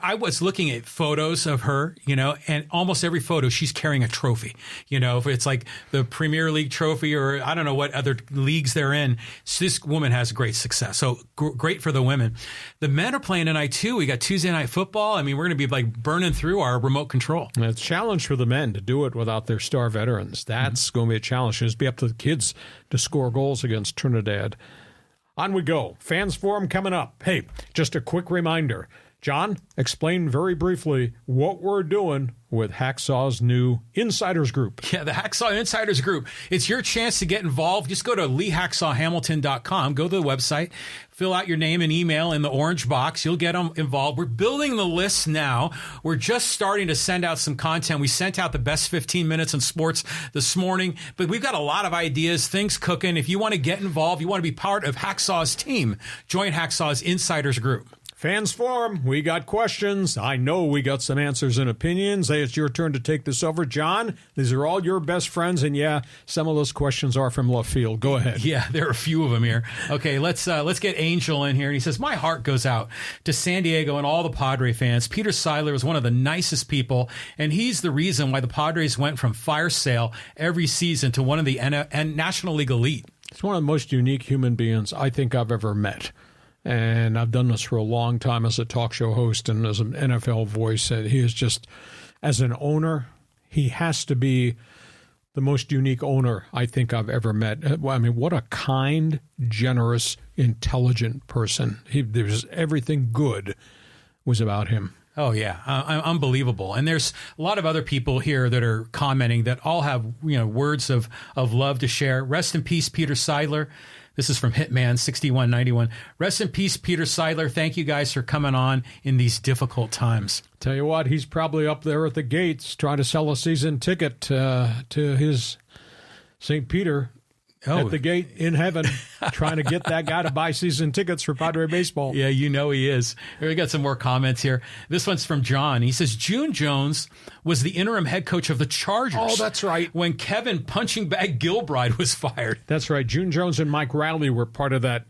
I was looking at photos of her, and almost every photo she's carrying a trophy, if it's like the Premier League trophy or I don't know what other leagues they're in. So this woman has great success. So great for the women. The men are playing tonight too. We got Tuesday night football. I mean, we're going to be like burning through our remote control. And it's a challenge for the men to do it without their star veterans. That's going to be a challenge. It'll be up to the kids to score goals against Trinidad. On we go. Fans Forum coming up. Hey, just a quick reminder. John, explain very briefly what we're doing with Hacksaw's new Insiders Group. Yeah, the Hacksaw Insiders Group. It's your chance to get involved. Just go to leehacksawhamilton.com. Go to the website. Fill out your name and email in the orange box. You'll get them involved. We're building the list now. We're just starting to send out some content. We sent out the best 15 minutes in sports this morning, but we've got a lot of ideas, things cooking. If you want to get involved, you want to be part of Hacksaw's team, join Hacksaw's Insiders Group. Fans Forum, we got questions. I know we got some answers and opinions. Hey, it's your turn to take this over. John, these are all your best friends, and yeah, some of those questions are from left field. Go ahead. Yeah, there are a few of them here. Okay, let's get Angel in here. And he says, my heart goes out to San Diego and all the Padre fans. Peter Seidler is one of the nicest people, and he's the reason why the Padres went from fire sale every season to one of the National League elite. He's one of the most unique human beings I think I've ever met. And I've done this for a long time as a talk show host and as an NFL voice. And he is just, as an owner, he has to be the most unique owner I think I've ever met. I mean, what a kind, generous, intelligent person. There's everything good was about him. Oh, yeah. Unbelievable. And there's a lot of other people here that are commenting that all have, words of love to share. Rest in peace, Peter Seidler. This is from Hitman 6191. Rest in peace, Peter Seidler. Thank you guys for coming on in these difficult times. Tell you what, he's probably up there at the gates trying to sell a season ticket to his St. Peter at the gate in heaven, trying to get that guy to buy season tickets for Padre baseball. Yeah, he is. We got some more comments here. This one's from John. He says, June Jones was the interim head coach of the Chargers. Oh, that's right. When Kevin Punching Bag Gilbride was fired. That's right. June Jones and Mike Riley were part of that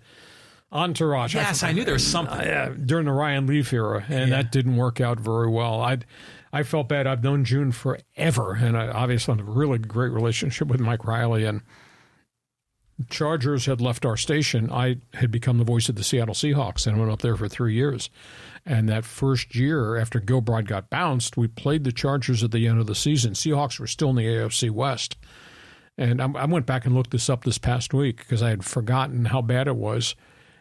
entourage. Yes, I knew there was something. During the Ryan Leaf era, and that didn't work out very well. I felt bad. I've known June forever, and I obviously have a really great relationship with Mike Riley, and Chargers had left our station. I had become the voice of the Seattle Seahawks and went up there for 3 years. And that first year after Gilbride got bounced, we played the Chargers at the end of the season. Seahawks were still in the AFC West. And I went back and looked this up this past week because I had forgotten how bad it was.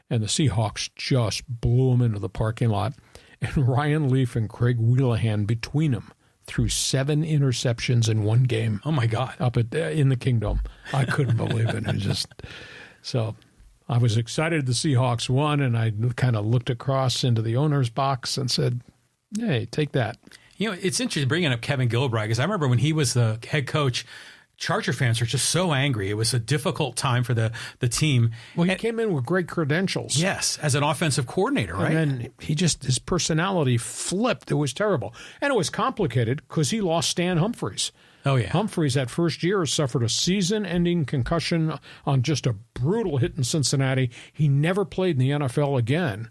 And the Seahawks just blew them into the parking lot. And Ryan Leaf and Craig Wheelahan between them threw 7 interceptions in one game. Oh, my God. Up in the Kingdom. I couldn't believe it. So I was excited the Seahawks won, and I kind of looked across into the owner's box and said, hey, take that. It's interesting bringing up Kevin Gilbride because I remember when he was the head coach, Charger fans were just so angry. It was a difficult time for the team. Well, he came in with great credentials. Yes, as an offensive coordinator, right? And then his personality flipped. It was terrible. And it was complicated because he lost Stan Humphries. Oh, yeah. Humphreys, that first year, suffered a season-ending concussion on just a brutal hit in Cincinnati. He never played in the NFL again.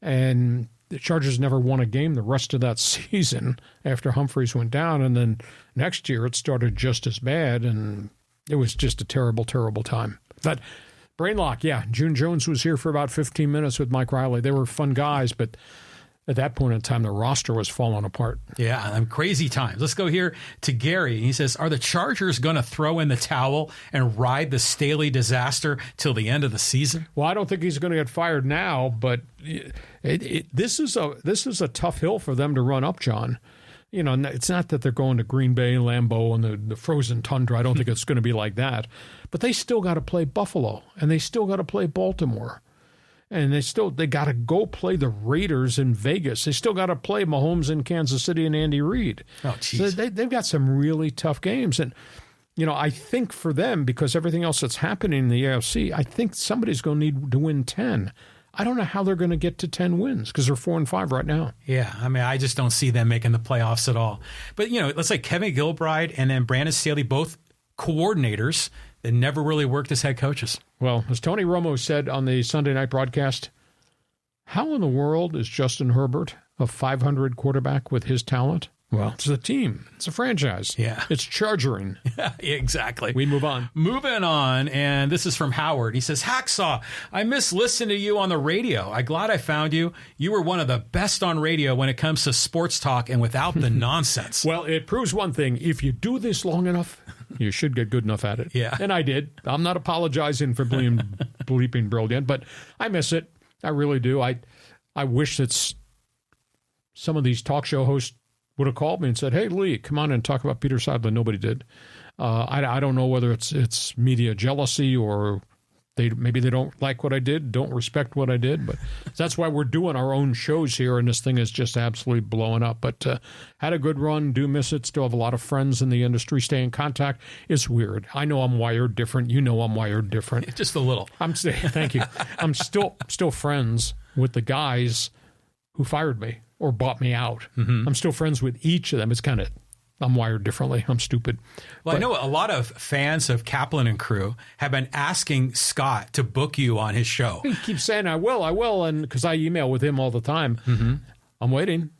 And the Chargers never won a game the rest of that season after Humphreys went down. And then next year, it started just as bad, and it was just a terrible, terrible time. But Brainlock, yeah, June Jones was here for about 15 minutes with Mike Riley. They were fun guys, but at that point in time, the roster was falling apart. Yeah, crazy times. Let's go here to Gary. He says, are the Chargers going to throw in the towel and ride the Staley disaster till the end of the season? Well, I don't think he's going to get fired now, but this is a tough hill for them to run up, John. You know, it's not that they're going to Green Bay, Lambeau, and the frozen tundra. I don't think it's going to be like that. But they still got to play Buffalo, and they still got to play Baltimore. And they got to go play the Raiders in Vegas. They still got to play Mahomes in Kansas City and Andy Reid. Oh, geez. So they've got some really tough games. And, you know, I think for them, because everything else that's happening in the AFC, I think somebody's going to need to win 10. I don't know how they're going to get to 10 wins because they're 4-5 right now. Yeah, I mean, I just don't see them making the playoffs at all. But, you know, let's say Kevin Gilbride and then Brandon Staley, both coordinators that never really worked as head coaches. Well, as Tony Romo said on the Sunday night broadcast, how in the world is Justin Herbert a 500 quarterback with his talent? Well, it's a team. It's a franchise. Yeah. It's chargering. Yeah, exactly. We move on. Moving on, and this is from Howard. He says, Hacksaw, I miss listening to you on the radio. I'm glad I found you. You were one of the best on radio when it comes to sports talk and without the nonsense. Well, it proves one thing. If you do this long enough, you should get good enough at it. Yeah. And I did. I'm not apologizing for being bleeping brilliant, but I miss it. I really do. I wish that some of these talk show hosts would have called me and said, hey, Lee, come on and talk about Peter Seidler. Nobody did. I don't know whether it's media jealousy or maybe they don't like what I did, don't respect what I did, but that's why we're doing our own shows here, and this thing is just absolutely blowing up. But had a good run, do miss it, still have a lot of friends in the industry, stay in contact. It's weird. I know I'm wired different. You know I'm wired different. Just a little. Thank you. I'm still friends with the guys who fired me or bought me out. Mm-hmm. I'm still friends with each of them. It's kind of, I'm wired differently. I'm stupid. Well, I know a lot of fans of Kaplan and crew have been asking Scott to book you on his show. He keeps saying, I will, and because I email with him all the time. Mm-hmm. I'm waiting.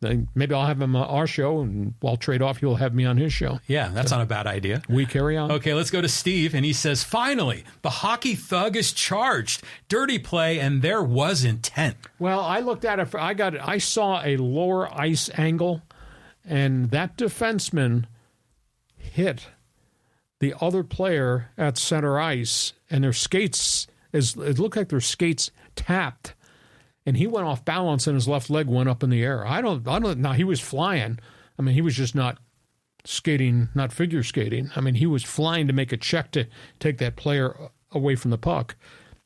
Maybe I'll have him on our show, and I'll trade off. He'll have me on his show. Yeah, that's not a bad idea. We carry on. Okay, let's go to Steve, and he says, finally, the hockey thug is charged. Dirty play, and there was intent. Well, I looked at it. I saw a lower ice angle, and that defenseman hit the other player at center ice, and their skates, it looked like their skates tapped. And he went off balance, and his left leg went up in the air. I don't. Now he was flying. I mean, he was just not skating, not figure skating. I mean, he was flying to make a check to take that player away from the puck.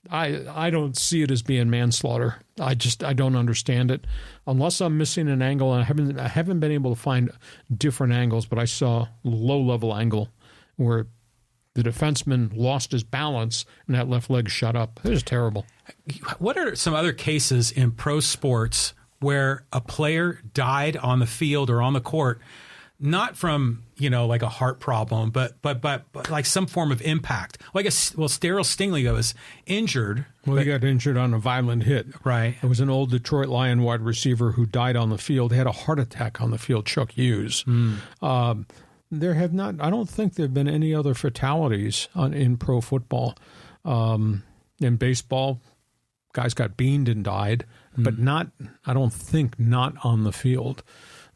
I don't see it as being manslaughter. I don't understand it, unless I'm missing an angle. And I haven't been able to find different angles, but I saw a low level angle where the defenseman lost his balance and that left leg shut up. It was terrible. What are some other cases in pro sports where a player died on the field or on the court, not from, like a heart problem, but like some form of impact? Like Daryl Stingley was injured. Well, he got injured on a violent hit. Right. It was an old Detroit Lion wide receiver who died on the field. He had a heart attack on the field, Chuck Hughes. There have not. I don't think there have been any other fatalities in pro football. In baseball, guys got beamed and died, but not. I don't think not on the field.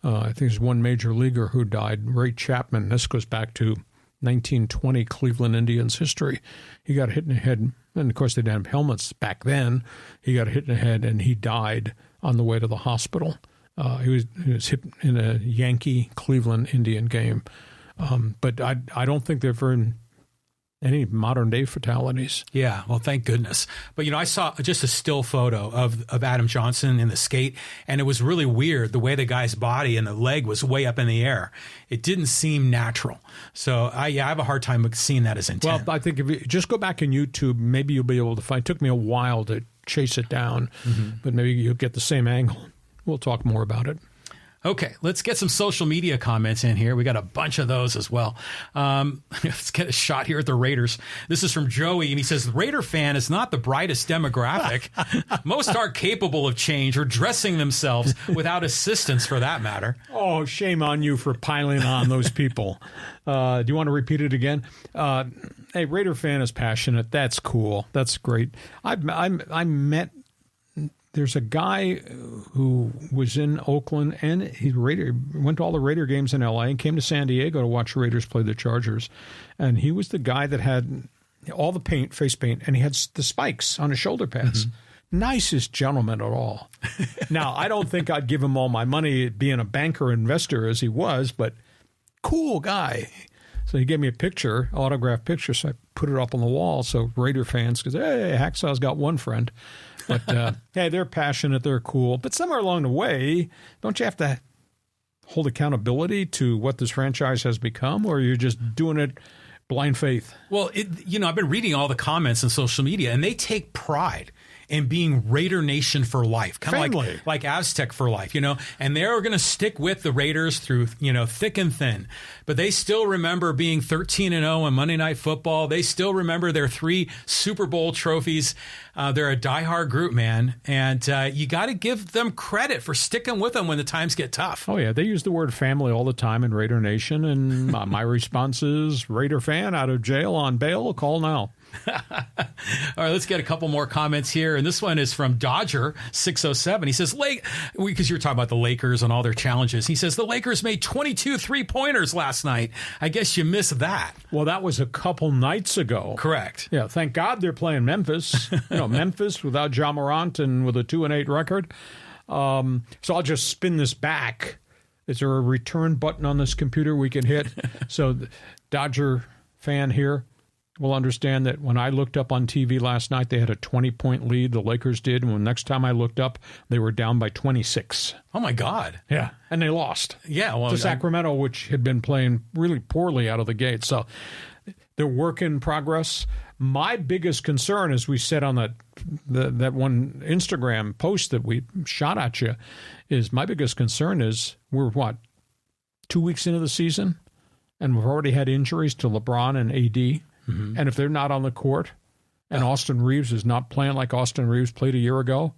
I think there's one major leaguer who died, Ray Chapman. This goes back to 1920 Cleveland Indians history. He got hit in the head, and of course they didn't have helmets back then. He got hit in the head, and he died on the way to the hospital. He was hit in a Yankee Cleveland Indian game. But I don't think there have been any modern day fatalities. Yeah, well, thank goodness. But, I saw just a still photo of Adam Johnson in the skate, and it was really weird the way the guy's body and the leg was way up in the air. It didn't seem natural. So, I have a hard time seeing that as intent. Well, I think if you just go back in YouTube, maybe you'll be able to find. It took me a while to chase it down, but maybe you'll get the same angle. We'll talk more about it. Okay, let's get some social media comments in here. We got a bunch of those as well. Let's get a shot here at the Raiders. This is from Joey, and he says, the Raider fan is not the brightest demographic. Most aren't capable of change or dressing themselves without assistance for that matter. Oh, shame on you for piling on those people. Do you want to repeat it again? Hey, Raider fan is passionate. That's cool. That's great. I met... There's a guy who was in Oakland, and he went to all the Raider games in L.A. and came to San Diego to watch the Raiders play the Chargers. And he was the guy that had all the paint, face paint, and he had the spikes on his shoulder pads. Mm-hmm. Nicest gentleman at all. Now, I don't think I'd give him all my money being a banker investor as he was, but cool guy. So he gave me a picture, autographed picture, so I put it up on the wall so Raider fans could say, hey, Hacksaw's got one friend. But, hey, they're passionate, they're cool. But somewhere along the way, don't you have to hold accountability to what this franchise has become, or you're just doing it blind faith? Well, I've been reading all the comments on social media, and they take pride in being Raider Nation for life, kind of like Aztec for life, and they're going to stick with the Raiders through, thick and thin. But they still remember being 13-0 on Monday Night Football. They still remember their 3 Super Bowl trophies. They're a diehard group, man, and you got to give them credit for sticking with them when the times get tough. Oh, yeah. They use the word family all the time in Raider Nation, and my response is, Raider fan out of jail on bail, call now. All right, let's get a couple more comments here. And this one is from Dodger 607. He says, because you're talking about the Lakers and all their challenges. He says, the Lakers made 22 3-pointers last night. I guess you missed that. Well, that was a couple nights ago. Correct. Yeah, thank God they're playing Memphis. Memphis without Ja Morant and with a 2-8 record. So I'll just spin this back. Is there a return button on this computer we can hit? So the Dodger fan here will understand that when I looked up on TV last night, they had a 20-point lead, the Lakers did, and when next time I looked up, they were down by 26. Oh, my God. Yeah, and they lost. Yeah. Well, to Sacramento, which had been playing really poorly out of the gate. So they're work in progress. My biggest concern, as we said on that one Instagram post that we shot at you, is my biggest concern is we're, 2 weeks into the season, and we've already had injuries to LeBron and AD. Mm-hmm. And if they're not on the court and Austin Reeves is not playing like Austin Reeves played a year ago,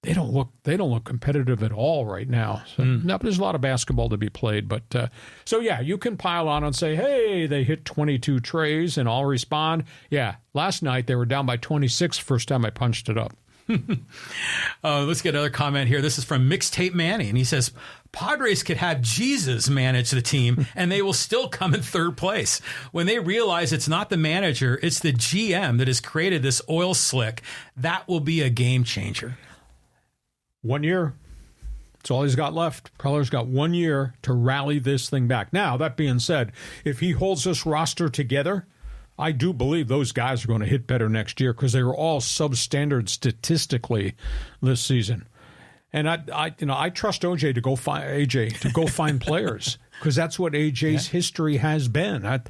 they don't look competitive at all right now. So, no, there's a lot of basketball to be played. But so, yeah, you can pile on and say, hey, they hit 22 trays, and I'll respond. Yeah, last night they were down by 26 first time I punched it up. Let's get another comment here. This is from Mixtape Manny, and he says, Padres could have Jesus manage the team, and they will still come in third place. When they realize it's not the manager, it's the GM that has created this oil slick, that will be a game changer. 1 year. That's all he's got left. Preller's got 1 year to rally this thing back. Now, that being said, if he holds this roster together, I do believe those guys are going to hit better next year because they were all substandard statistically this season. And I trust AJ to go find players because that's what AJ's history has been.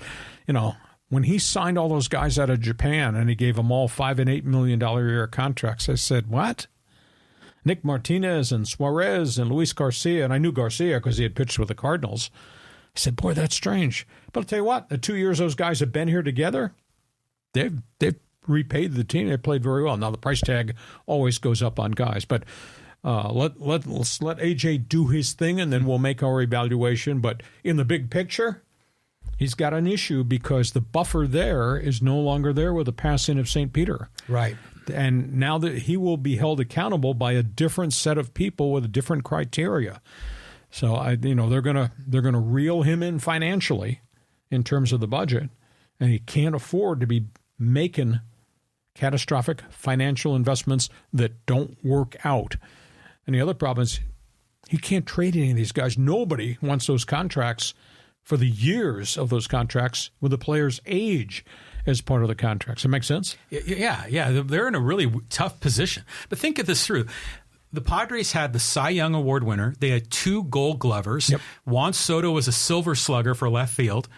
When he signed all those guys out of Japan and he gave them all $5 and $8 million a year contracts, I said, what? Nick Martinez and Suarez and Luis Garcia, and I knew Garcia because he had pitched with the Cardinals. I said, boy, that's strange. But I'll tell you what, the 2 years those guys have been here together, they've repaid the team. They played very well. Now, the price tag always goes up on guys. But let's let AJ do his thing, and then we'll make our evaluation. But in the big picture, he's got an issue because the buffer there is no longer there with the passing of St. Peter. Right. And now that he will be held accountable by a different set of people with a different criteria. So they're gonna reel him in financially in terms of the budget, and he can't afford to be making catastrophic financial investments that don't work out. And the other problem is he can't trade any of these guys. Nobody wants those contracts for the years of those contracts with the player's age as part of the contracts. Does that make sense? Yeah. They're in a really tough position. But think of this through. The Padres had the Cy Young Award winner. They had 2 Gold Glovers. Yep. Juan Soto was a Silver Slugger for left field.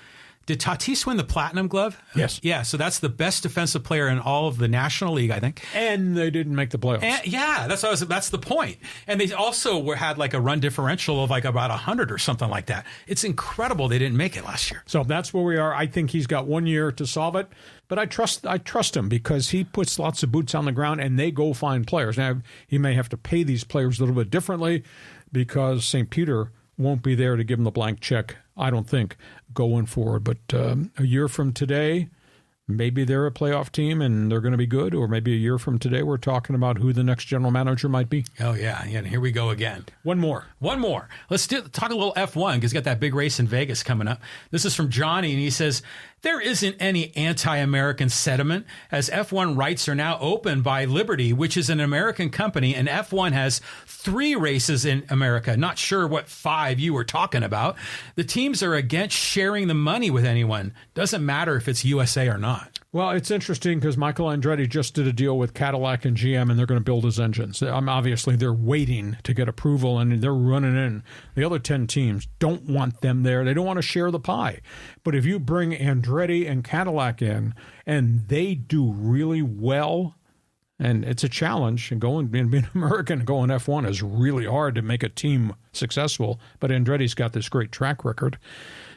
Did Tatis win the Platinum Glove? Yes. Yeah, so that's the best defensive player in all of the National League, I think. And they didn't make the playoffs. And, yeah, that's the point. And they also had like a run differential of like about 100 or something like that. It's incredible they didn't make it last year. So that's where we are. I think he's got 1 year to solve it, but I trust him because he puts lots of boots on the ground and they go find players. Now, he may have to pay these players a little bit differently because St. Peter won't be there to give him the blank check, I don't think, going forward. But a year from today, maybe they're a playoff team and they're going to be good, or maybe a year from today we're talking about who the next general manager might be. Oh, yeah. And here we go again. One more. Let's talk a little F1 because got that big race in Vegas coming up. This is from Johnny, and he says, there isn't any anti-American sentiment, as F1 rights are now owned by Liberty, which is an American company, and F1 has 3 races in America. Not sure what 5 you were talking about. The teams are against sharing the money with anyone. Doesn't matter if it's USA or not. Well, it's interesting because Michael Andretti just did a deal with Cadillac and GM, and they're going to build his engines. Obviously, they're waiting to get approval, and they're running in. The other 10 teams don't want them there. They don't want to share the pie. But if you bring Andretti and Cadillac in, and they do really well, and it's a challenge, and being American and going F1 is really hard to make a team successful, but Andretti's got this great track record.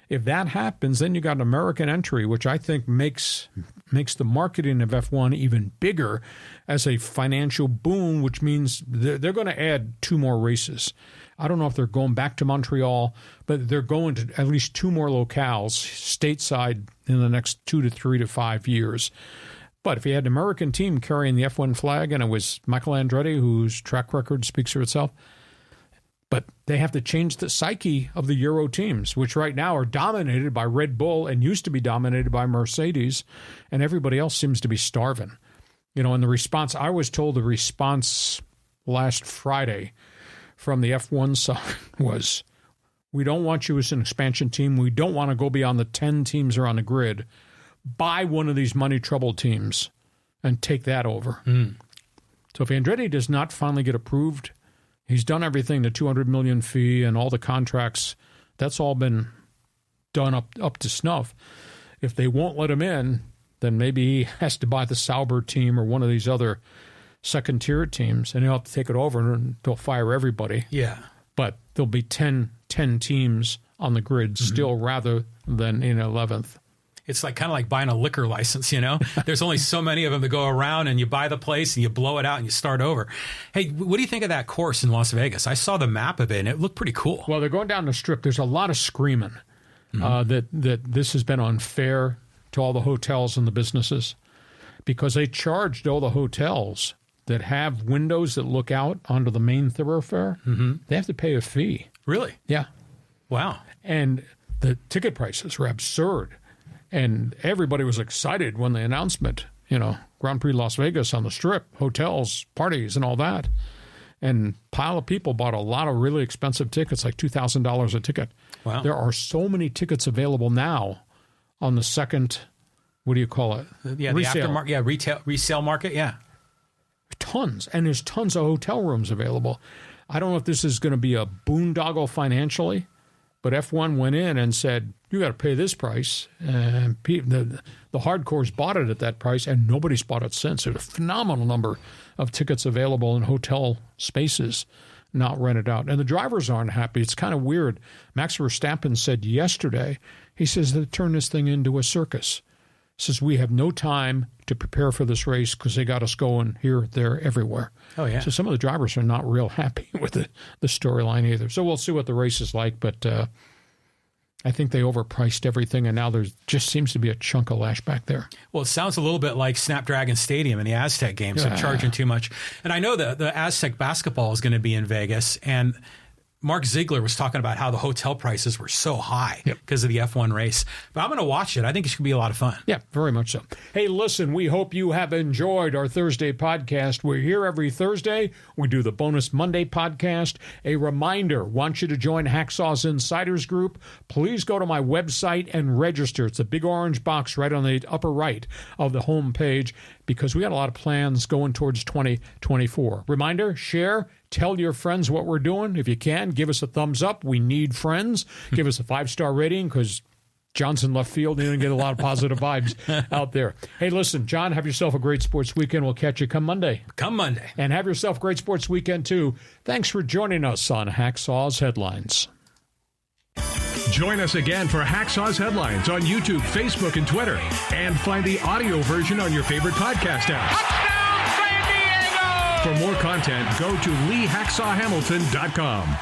If that happens, then you got an American entry, which I think makes the marketing of F1 even bigger as a financial boon, which means they're going to add 2 more races. I don't know if they're going back to Montreal, but they're going to at least 2 more locales stateside in the next 2 to 3 to 5 years. But if you had an American team carrying the F1 flag and it was Michael Andretti, whose track record speaks for itself, but they have to change the psyche of the Euro teams, which right now are dominated by Red Bull and used to be dominated by Mercedes, and everybody else seems to be starving. And the response, I was told the response last Friday from the F1 side was, we don't want you as an expansion team. We don't want to go beyond the 10 teams that are on the grid. Buy one of these money-troubled teams and take that over. So if Andretti does not finally get approved, he's done everything, the $200 million fee and all the contracts. That's all been done up to snuff. If they won't let him in, then maybe he has to buy the Sauber team or one of these other second-tier teams, and he'll have to take it over and they'll fire everybody. Yeah. But there'll be 10 teams on the grid still rather than in 11th. It's kind of like buying a liquor license, There's only so many of them to go around, and you buy the place and you blow it out and you start over. Hey, what do you think of that course in Las Vegas? I saw the map of it, and it looked pretty cool. Well, they're going down the strip. There's a lot of screaming that this has been unfair to all the hotels and the businesses because they charged all the hotels that have windows that look out onto the main thoroughfare. They have to pay a fee. Really? Yeah. Wow. And the ticket prices were absurd. And everybody was excited when the announcement, Grand Prix Las Vegas on the Strip, hotels, parties, and all that. And a pile of people bought a lot of really expensive tickets, like $2,000 a ticket. Wow. There are so many tickets available now on the second, what do you call it? Yeah, resale. the aftermarket, resale market, yeah. Tons. And there's tons of hotel rooms available. I don't know if this is going to be a boondoggle financially, but F1 went in and said, you got to pay this price. And the hardcores bought it at that price, and nobody's bought it since. There's a phenomenal number of tickets available in hotel spaces not rented out. And the drivers aren't happy. It's kind of weird. Max Verstappen said yesterday, he says they turned this thing into a circus. He says we have no time to prepare for this race because they got us going here, there, everywhere. Oh, yeah. So some of the drivers are not real happy with the storyline either. So we'll see what the race is like, but I think they overpriced everything, and now there just seems to be a chunk of lashback there. Well, it sounds a little bit like Snapdragon Stadium in the Aztec games. They're charging too much. And I know that the Aztec basketball is going to be in Vegas, and Mark Ziegler was talking about how the hotel prices were so high because of the F1 race. But I'm going to watch it. I think it should be a lot of fun. Yeah, very much so. Hey, listen, we hope you have enjoyed our Thursday podcast. We're here every Thursday. We do the Bonus Monday podcast. A reminder, want you to join Hacksaw's Insiders Group. Please go to my website and register. It's a big orange box right on the upper right of the home page because we got a lot of plans going towards 2024. Reminder, share. Tell your friends what we're doing. If you can, give us a thumbs up. We need friends. Give us a 5-star rating because John's in left field. He didn't get a lot of positive vibes out there. Hey, listen, John, have yourself a great sports weekend. We'll catch you come Monday. Come Monday. And have yourself a great sports weekend, too. Thanks for joining us on Hacksaw's Headlines. Join us again for Hacksaw's Headlines on YouTube, Facebook, and Twitter. And find the audio version on your favorite podcast app. Touchdown, San Diego! For more content, go to LeeHacksawHamilton.com.